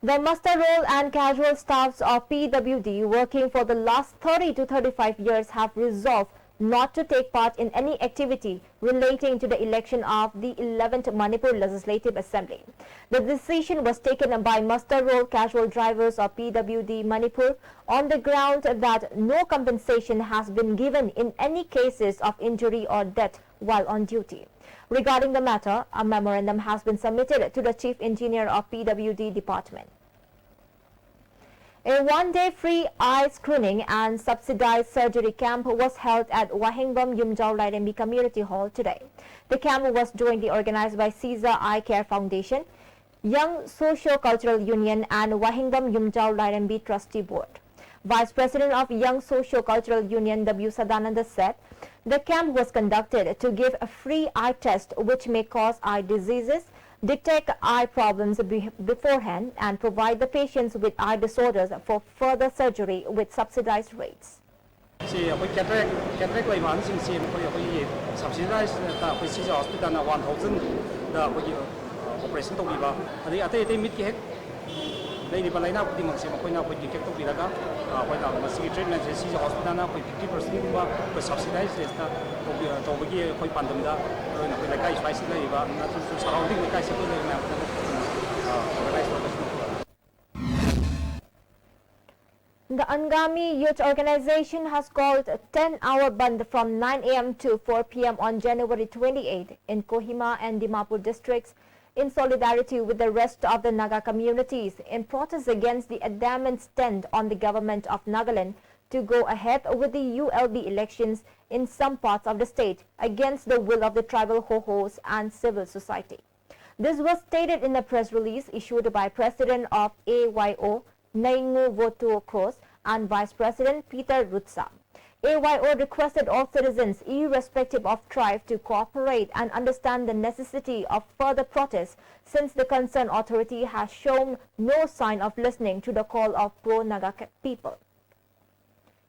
The muster roll and casual staffs of PWD working for the last 30 to 35 years have resolved not to take part in any activity relating to the election of the 11th Manipur Legislative Assembly. The decision was taken by muster roll casual drivers of PWD Manipur on the ground that no compensation has been given in any cases of injury or death while on duty. Regarding the matter, a memorandum has been submitted to the Chief Engineer of PWD Department. A one-day free eye screening and subsidized surgery camp was held at Wahingbam Yumjau Lairambi Community Hall today. The camp was jointly organized by Caesar Eye Care Foundation, Young Socio-Cultural Union and Wahingbam Yumjau Lairambi Trustee Board. Vice President of Young Socio-Cultural Union W. Sadananda said the camp was conducted to give a free eye test which may cause eye diseases, detect eye problems beforehand and provide the patients with eye disorders for further surgery with subsidized rates. Cataract layman sing si subsidized Caesar Hospital na 1,000 da operation to biba adi ate mit ki nei ni balai na pudi mangse ma koina pudi kek to biraga koina masi treatment se Caesar Hospital na 50% ba ko subsidized resta to bagi koi pandam da na koi lakai spice na iba na to surrounding lakai se ko na The Angami Youth Organization has called a 10-hour band from 9 a.m. to 4 p.m. on January 28 in Kohima and Dimapur districts in solidarity with the rest of the Naga communities in protest against the adamant stand on the government of Nagaland to go ahead with the ULB elections in some parts of the state against the will of the tribal ho-hos and civil society. This was stated in a press release issued by President of AYO, Naingu Votu Cross, and Vice President Peter Rutsa. AYO requested all citizens, irrespective of tribe, to cooperate and understand the necessity of further protests since the concerned authority has shown no sign of listening to the call of pro-Naga people.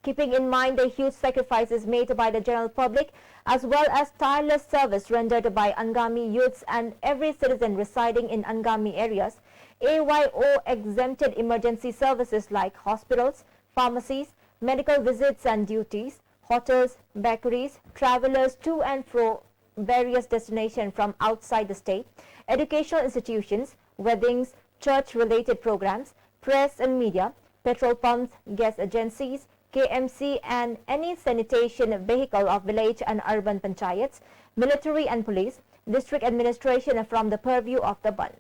Keeping in mind the huge sacrifices made by the general public as well as tireless service rendered by Angami youths and every citizen residing in Angami areas, AYO exempted emergency services like hospitals, pharmacies, medical visits and duties, hotels, bakeries, travelers to and fro various destinations from outside the state, educational institutions, weddings, church-related programs, press and media, petrol pumps, gas agencies, KMC and any sanitation vehicle of village and urban panchayats, military and police, district administration from the purview of the ban.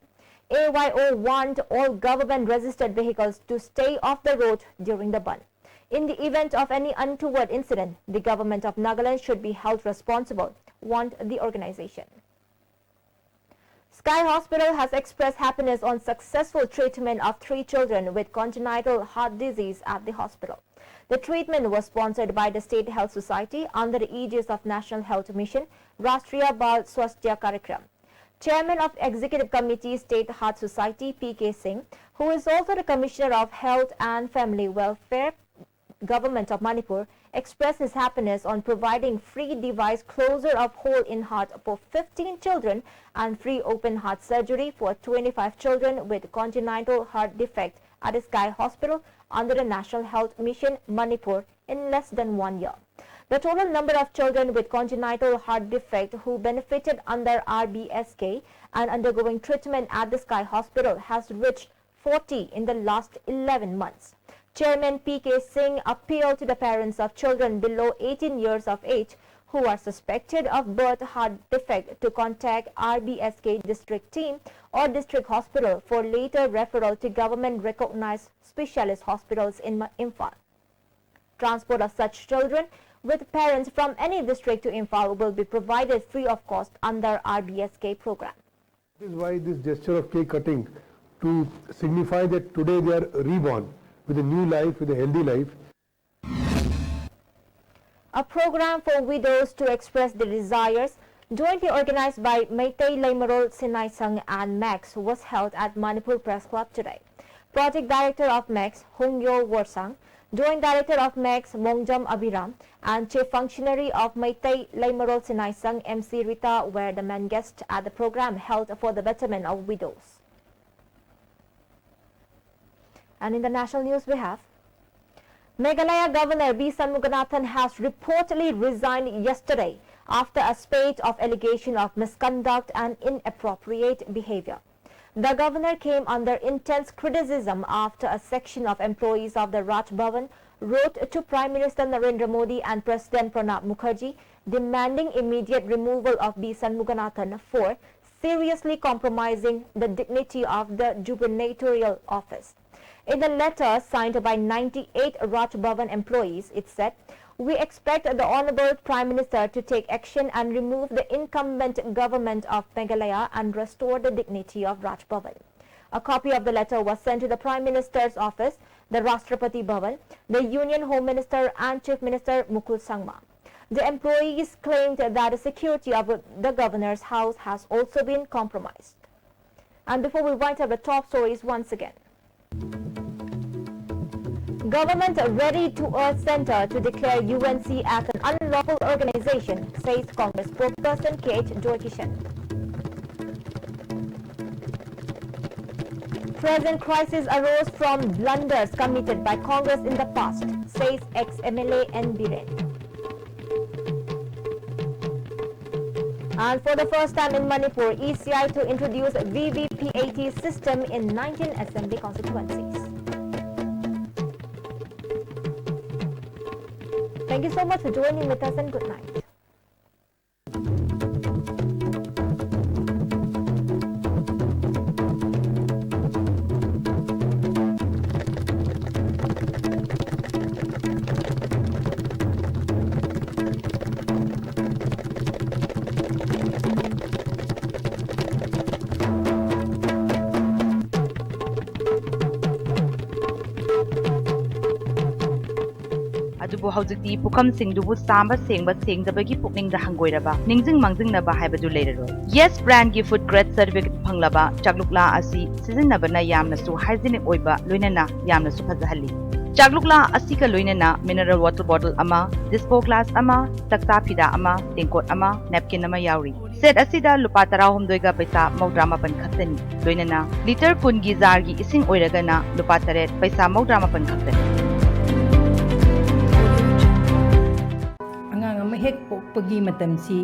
AYO warned all government-registered vehicles to stay off the road during the ban. In the event of any untoward incident, the government of Nagaland should be held responsible, warned the organization. Sky Hospital has expressed happiness on successful treatment of 3 children with congenital heart disease at the hospital. The treatment was sponsored by the State Health Society under the aegis of National Health Mission, Rashtriya Bal Swasthya Karyakram. Chairman of Executive Committee State Heart Society, P.K. Singh, who is also the Commissioner of Health and Family Welfare, Government of Manipur, expressed his happiness on providing free device closure of hole in heart for 15 children and free open heart surgery for 25 children with congenital heart defect at the Sky Hospital under the National Health Mission, Manipur, in less than 1 year. The total number of children with congenital heart defect who benefited under RBSK and undergoing treatment at the Sky Hospital has reached 40 in the last 11 months. Chairman P.K. Singh appealed to the parents of children below 18 years of age who are suspected of birth heart defect to contact RBSK district team or district hospital for later referral to government-recognized specialist hospitals in Imphal. Transport of such children with parents from any district to Imphal will be provided free of cost under RBSK program. This is why this gesture of cake cutting, to signify that today they are reborn with a new life, with a healthy life. A program for widows to express their desires, jointly organized by Meitei Leimarol Sinai Sangh and Max, was held at Manipur Press Club today. Project Director of Max, Hungyo Worsang, Joint Director of Max, Mongjam Abiram, and Chief Functionary of Meitei Leimarol Sinai Sangh, MC Rita, were the main guests at the program held for the betterment of widows. And in the national news we have, Meghalaya Governor B. Shanmuganathan has reportedly resigned yesterday after a spate of allegations of misconduct and inappropriate behavior. The governor came under intense criticism after a section of employees of the Raj Bhavan wrote to Prime Minister Narendra Modi and President Pranab Mukherjee demanding immediate removal of B. Shanmuganathan for seriously compromising the dignity of the gubernatorial office. In a letter signed by 98 Raj Bhavan employees, it said, "We expect the Honorable Prime Minister to take action and remove the incumbent government of Meghalaya and restore the dignity of Raj Bhavan." A copy of the letter was sent to the Prime Minister's office, the Rashtrapati Bhavan, the Union Home Minister and Chief Minister Mukul Sangma. The employees claimed that the security of the governor's house has also been compromised. And before we wind up the top stories once again, Government ready to urge Centre to declare UNC as an unlawful organization, says Congress spokesperson K.H. Joykishan. Present crisis arose from blunders committed by Congress in the past, says ex-MLA N. Biren. And for the first time in Manipur, ECI to introduce VVPAT system in 19 assembly constituencies. Thank you so much for joining with us and good night. adubu haujikti pukam singdubu samba sengba sengdabagi pukningda hangoiraba ningjing mangjingnaba haibadu leiraroi. Yes brand gi food grade certificate phanglaba chaklukla asi sijinnabana yamnasu hygienic oiba loinana yamnasu phajahalli. Chaklukla asiga loinana mineral water bottle ama, dispo glass ama, takta phida ama, tingkot ama, napkin ama yauri. Set asida lupa tarahum doiga paisa maudrama pan khattani. Loinana liter kungi zargi ising oiragana lupa taret paisa maudrama pan khattani. Angang ama hek pokpagi matamsi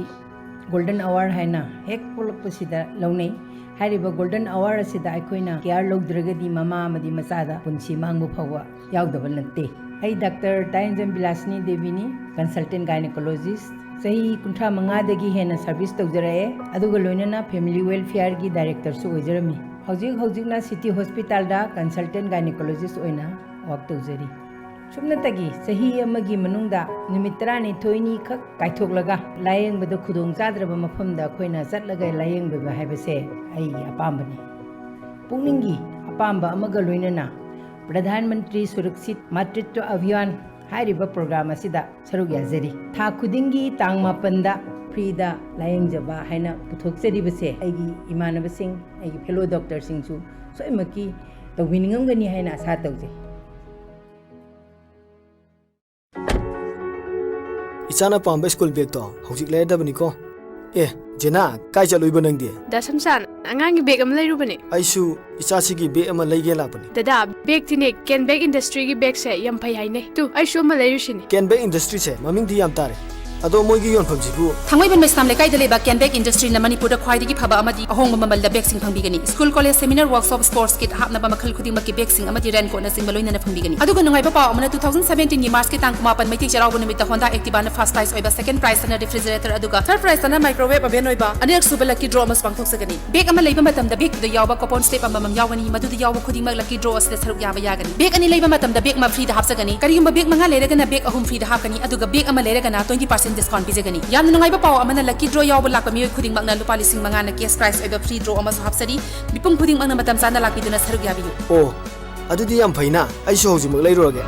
golden hour haina hek polakpasida launai. Hariba golden hour asida aikoina care logdragadi mama amadi masada punsi mangbu phawa yaudaba natte. Ai Dr. Tainjam Bilasini Devini, consultant gynecologist. Sahi kuntra mangadagi hena service tawjarae aduga loinana family welfare gi director su ojarami. Hojik na city hospital da consultant gynecologist oina work tawjari. Sumnatagi sahi amagi manungda nimitrani thoini khak kaithoglaga layeng bada khudong chadraba mafamda khoina chatlaga layeng baba haibase ai apambani. Pungningi apamba amaga loinana Pradhan Mantri Surakshit Matritva Abhiyan Hariba program asida saruk yazari. Tha khudingi tangma panda frida layeng jaba haina puthokchari base aigi imanaba sing aigi fellow doctor singsu soimaki tawiningam gani haina asa tawje. Ichana pamba school bag to hojik le dabani ko. Jena kai chalui banangdi. Da samsan angang bag am lai rubani. Aisu ichasi gi bag am lai ge lapani. Dada bag tine ken bag industry gi bag se yam phai haine. Tu aisu am lai rushini. Ken bag industry se maming di yam tare. Ado moi gi yon phomji bu. Thangwai ban mesam le kai dele ba ken bag industry na Manipur da khwai gi phaba amadi ahong mamal da bag sing phangbi gani. School college seminar workshop sports kit hapna ba makhal khuding mak bag sing amadi ren ko na sing baloi na phangbi gani. Adu ga ngai ba pa amana 2017 ni March ki tang kuma pan maitik charaw bunimit da Honda Activa na first prize oiba second prize na refrigerator adu ga third prize na microwave oven oiba anek suba lucky draw mas pangthok sagani. Bag ama leiba matam da bag da yawa coupon step ama mam yawani madu da yawa khuding mak lucky draw asle saruk yaba yagani. Bag ani leiba matam da bag ma free da hapsagani. Kari yum bag manga lere gana bag ahum free da hapkani adu ga bag ama lere gana 20% discount bijagani. Yamna ngai ba paw amana lucky draw yawa lakpa mi khuding mak na lupa lising manga na cash prize oiba free draw ama hapsari bipum khuding mak na matam sana lakpi duna saruk yabi. Oh adudi yam phaina ai so hoji mak leiroge.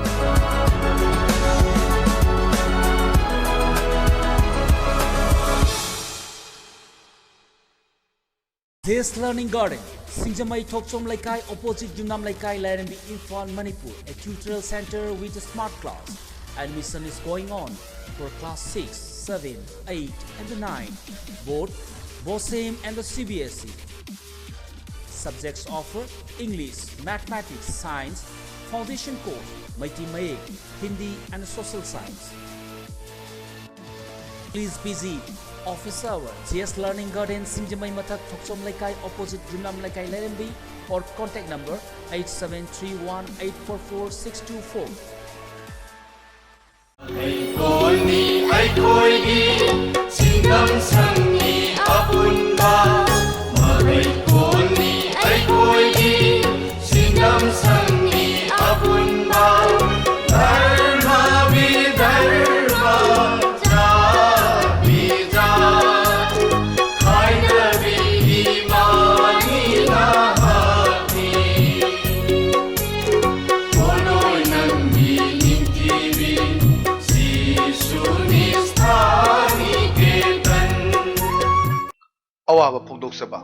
This Learning Garden, Singjamai Thokchom Laikai, opposite Junam Laikai, Larambi, Imphal, Manipur, a tutorial center with a smart class. Admission is going on for class 6, 7, 8 and 9, both BOSAME and the CBSE. Subjects offer English, Mathematics, Science, Foundation course, Maiti Mayek, Hindi and Social Science. Please visit Office Hour, CS Learning Garden, Singjamai Mathak, Thokchom Laikai, opposite Junam Laikai, Larambi, or contact number 8731844624. Awaba Pungdok Saba.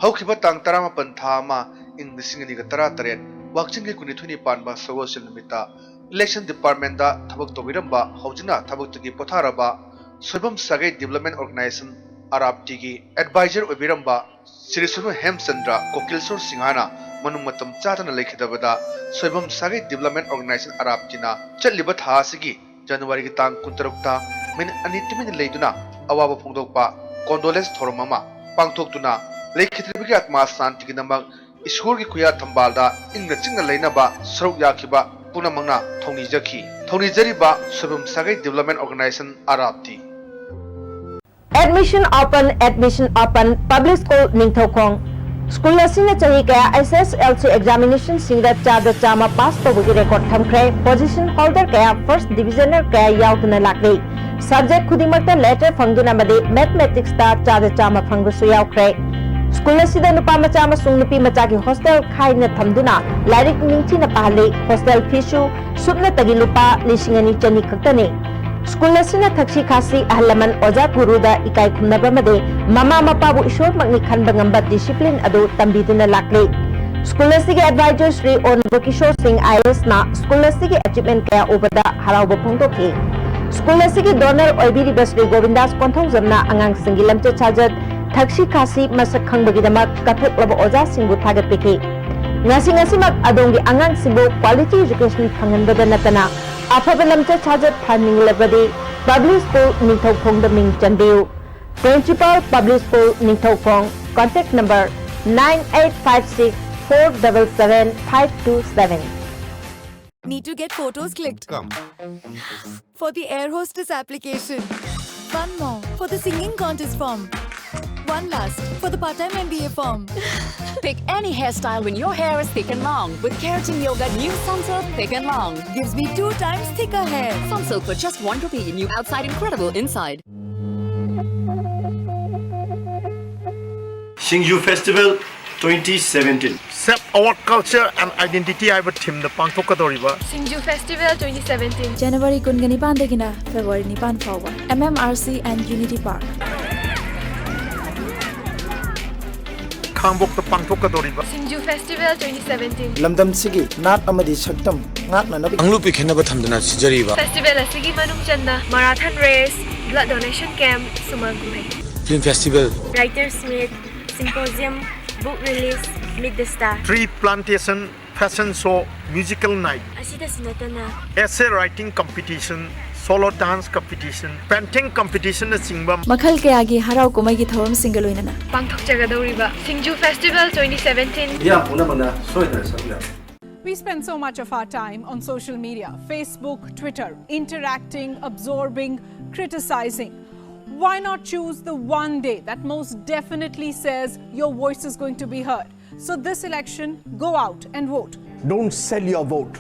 Haukiba Tang Tarama Pantama in the Singing Taratarian, Wakching Kunituni Panba Social Limita, Election Department da Tabak Tomiramba, Haujina, Tabak Tigi Potaraba, Subum Sagai Development Organization, Arab Tigi, Advisor Obiramba, Sirisunu Hemsandra, Kokilsur Singana, Manumatam Chatana Lake Davada, Subum Sagai Development Organization Arab Tina, Chatlibat Hasigi, January Tang Kuntarukta, Min Anitimin Laiduna, Awaba Pungdokpa. Condolence Thormama, Pangtokuna, Lake Kitribiki at Mas Santikinamag, Ishurgi Kuya Tambalda, in the Singa Lainaba, Suruk Yakiba, Punamanga, Tony Jaki, Tony Jeriba, Subum Sagai Development Organization, Arabti. Admission open, public school Ningthokong. School asina chahi kaya SSLC examination singda chada chama pass tobugi record thamkre, position holder kaya first divisioner kaya yautuna lakri. Subject khudimakta letter phangduna made mathematics ta chada chama phangbusu yaukre. School asida nupa macha amasung nupi macha ki hostel khaina thamduna lairik ningchina pahale hostel feesu subna tagi lupa lisingani chani khaktani. School asina thakshi khasi ahlaman oja guruda ikai khumnaba made mama mapabu ishor magni khanba ngamba discipline adu tambiduna lakle. School asigi advisor Sri Honorable Kishore Singh IAS na school asigi achievement kaya ubada harauba phongdokhi. School asigi donor oibiriba Sri Govindas Konthongzamna angang singi lamcha chajat thakshi khasi masak khangbagidamak kathoklaba oja singbu thagatpiki. Ngasi-ngasimak adongi angang singbu quality education phanganbada natana afaba lamcha chajat phaninglabadi public school ningthaukhongda ming chanbiu. Principal Public School Ningthaukhong, contact number 9856 477 527. Need to get photos clicked? Come. For the air hostess application. One more for the singing contest form. One last for the part-time MBA form. Pick any hairstyle when your hair is thick and long. With Keratin Yoga new Sunsilk Thick and Long. Gives me 2 times thicker hair. Sunsilk for just 1 rupee. New outside, incredible inside. Singju Festival 2017. Sep our culture and identity I would team the Pangtokadoriba. Singju Festival 2017. January Kungani Pandagina, February Nipan Fawa. MMRC and Unity Park. Kambok the Pangtokadoriba. Singju Festival 2017. Lamdam Sigi, not Amadi Shaktam, not Nanabi. Anglupi Kenabathamdana Sijariba. Festival Asigi Manung Channa, Marathon Race, Blood Donation Camp, Sumagure. Film Festival. Writers Meet, Symposium, Book Release, Meet the Star. Tree plantation, fashion show, musical night. Asida Sinatana. Essay writing competition, solo dance competition, painting competition at Singbam. Makhal Kayagi Harau Komagi Thorum Singaluinana. Pangthok Jagadoriba. Singju Festival 2017. Yeah, Punamana, so it is. We spend so much of our time on social media, Facebook, Twitter, interacting, absorbing, criticizing. Why not choose the one day that most definitely says your voice is going to be heard? So this election, go out and vote. Don't sell your vote.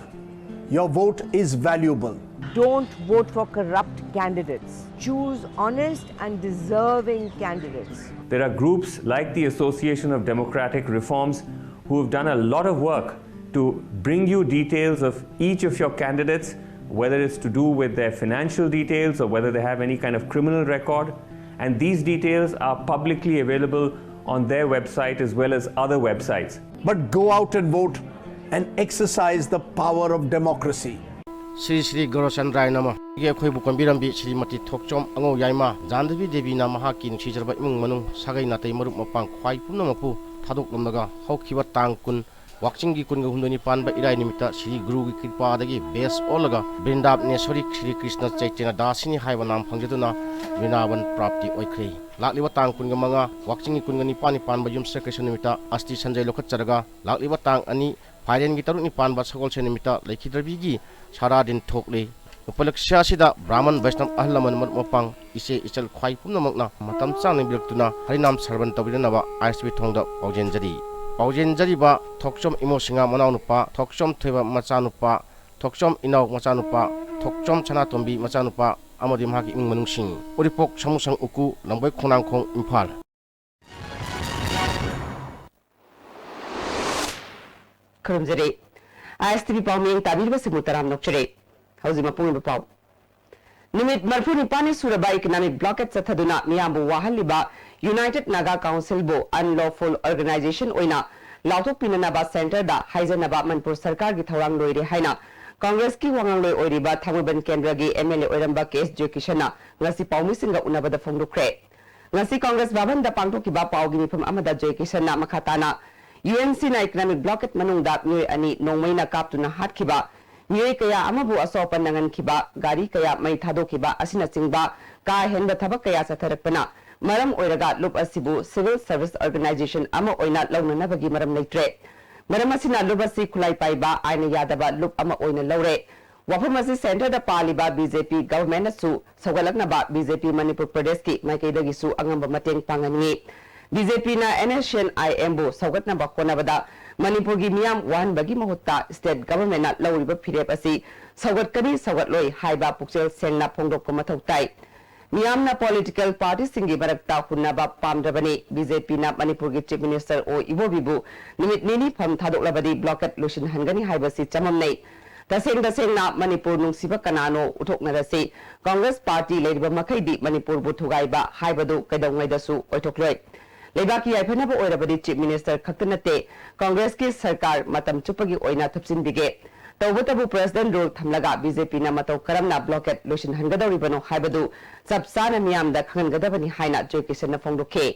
Your vote is valuable. Don't vote for corrupt candidates. Choose honest and deserving candidates. There are groups like the Association of Democratic Reforms who have done a lot of work to bring you details of each of your candidates, whether it's to do with their financial details or whether they have any kind of criminal record. And these details are publicly available on their website as well as other websites. But go out and vote and exercise the power of democracy. Sri Sri Goroshan Rainama, Yakui Bukambirambi, Sri Mati Tokchom, Ango Yaima, Zandavi Devi Namahakin, Chijarba Manu, Sagai Nate Marupang, Kwai Punamapu, Taduk Lumaga, Hokiwa Tankun, Wakchingi Kungundani Panba Iranimita, Sri Guru Kipadagi, Bes Olaga, Brindab Nesori, Sri Krishna Chaitana Dasini, Haivanam Pangatuna, Vinavan Prapti Oikri. Lakli Watang Kungamanga, Wakchingi Kungani Panipan Bayum Secretionimita, Asti Sanjay Lokacharaga, Lakli Watang Ani, Pairen Gitaruni Pan Basakol Senimita, Lake Hidravigi, Saradin Tokli, Upalaksha Sida, Brahman Vaishnav Ahlaman Mopang, Ise Ichel Kwai Punamagna, Matam Sang Biltuna, Harinam Servant Tabilanava, Ice with Tonga, Paujen Jadi. Paujen Jadiba, Tokchom Imosinga Mananupa, Tokchom Teva Machanupa, Tokchom Inau Machanupa, Tokchom Chanatombi Machanupa, Amadim Haki Manungsing, Uripok Samusang Uku, Lamboy Konang Kong Impal. Kurumjari, ISTV Pawming Tabir Simutaram Nokchere, Hausima Pung Pau. Numit Marpuni Pani Suraba Economic Blockade Sathaduna, Miambu Wahaliba, United Naga Council Bo, Unlawful Organization Oina, Lautok Pinanaba Center da, Haisanaba Manpur Sarkar Githarang Loiri Haina, Congress Ki Wangang Loi Oiriba, Thamuban Kendragi, MLA Oiramba Case Jokishana, Nasi Paumisinga Unaba the Fongdukre. Nasi Congress Baban da Pangtokiba Pawgini from Amada Jokishana Makatana, UNC na Economic Blockade Manungda, New Ani, Nomaina Kaptuna Hatkiba, New Kaya Amabu Asopan Nangan Kiba, Gari Kaya Maitado Kiba, Asina Singba, Ka Henda Tabakaya Satarapana. Maram Oiraga Lup Asibu Civil Service Organization Ama Oina Launa Nabagi Maram Laitre. Maramasina Lubasi Kulai Paiba Aina Yadaba Lup Ama Oina Laure. Wapamasi Center the Paliba BJP Government Su Sagalaknaba BJP Manipur Pradeski Maikaidagisu Angamba Mateng Pangani. BJP na NSN IMBO Sagatnaba Konabada Manipur Gimiam Wan Bagi Mahutta State Government na Lauriba Pirep Asi Sagatkani Sagatloi Haiba Puxel Sengna Pongdok Komatautai. मियामना political party सिंगी बरकता हुन्नबा पामद्रबनी BJP ना मणिपुर की chief minister ओ इबोबीबू निमित निनी फम थादोक्लबदी ब्लॉकेट लोशन हनगनी हाइबसी चममनै तसेंगना मणिपुर नुंसिबा कनानो उथोकनरसी कांग्रेस पार्टी लेरिबा मखैदी मणिपुर बु थुगाइबा हाइबदु कैदौंगैदसु ओइथोक्लोय लेबाकी याइफनबा ओइरबदी चीफ मिनिस्टर खक्तनते कांग्रेस की सरकार मतम चुपगी ओइना थपसिनबिगे तौबतबु प्रेसिडेंट रूल थमलगा बीजेपी ना मतौ करमना ब्लॉकेट लोशन हनगदौरिबनो हाइबदु चप चाना मियामदा खंगनगदबनी हाइना जोकिसन फोंदोखे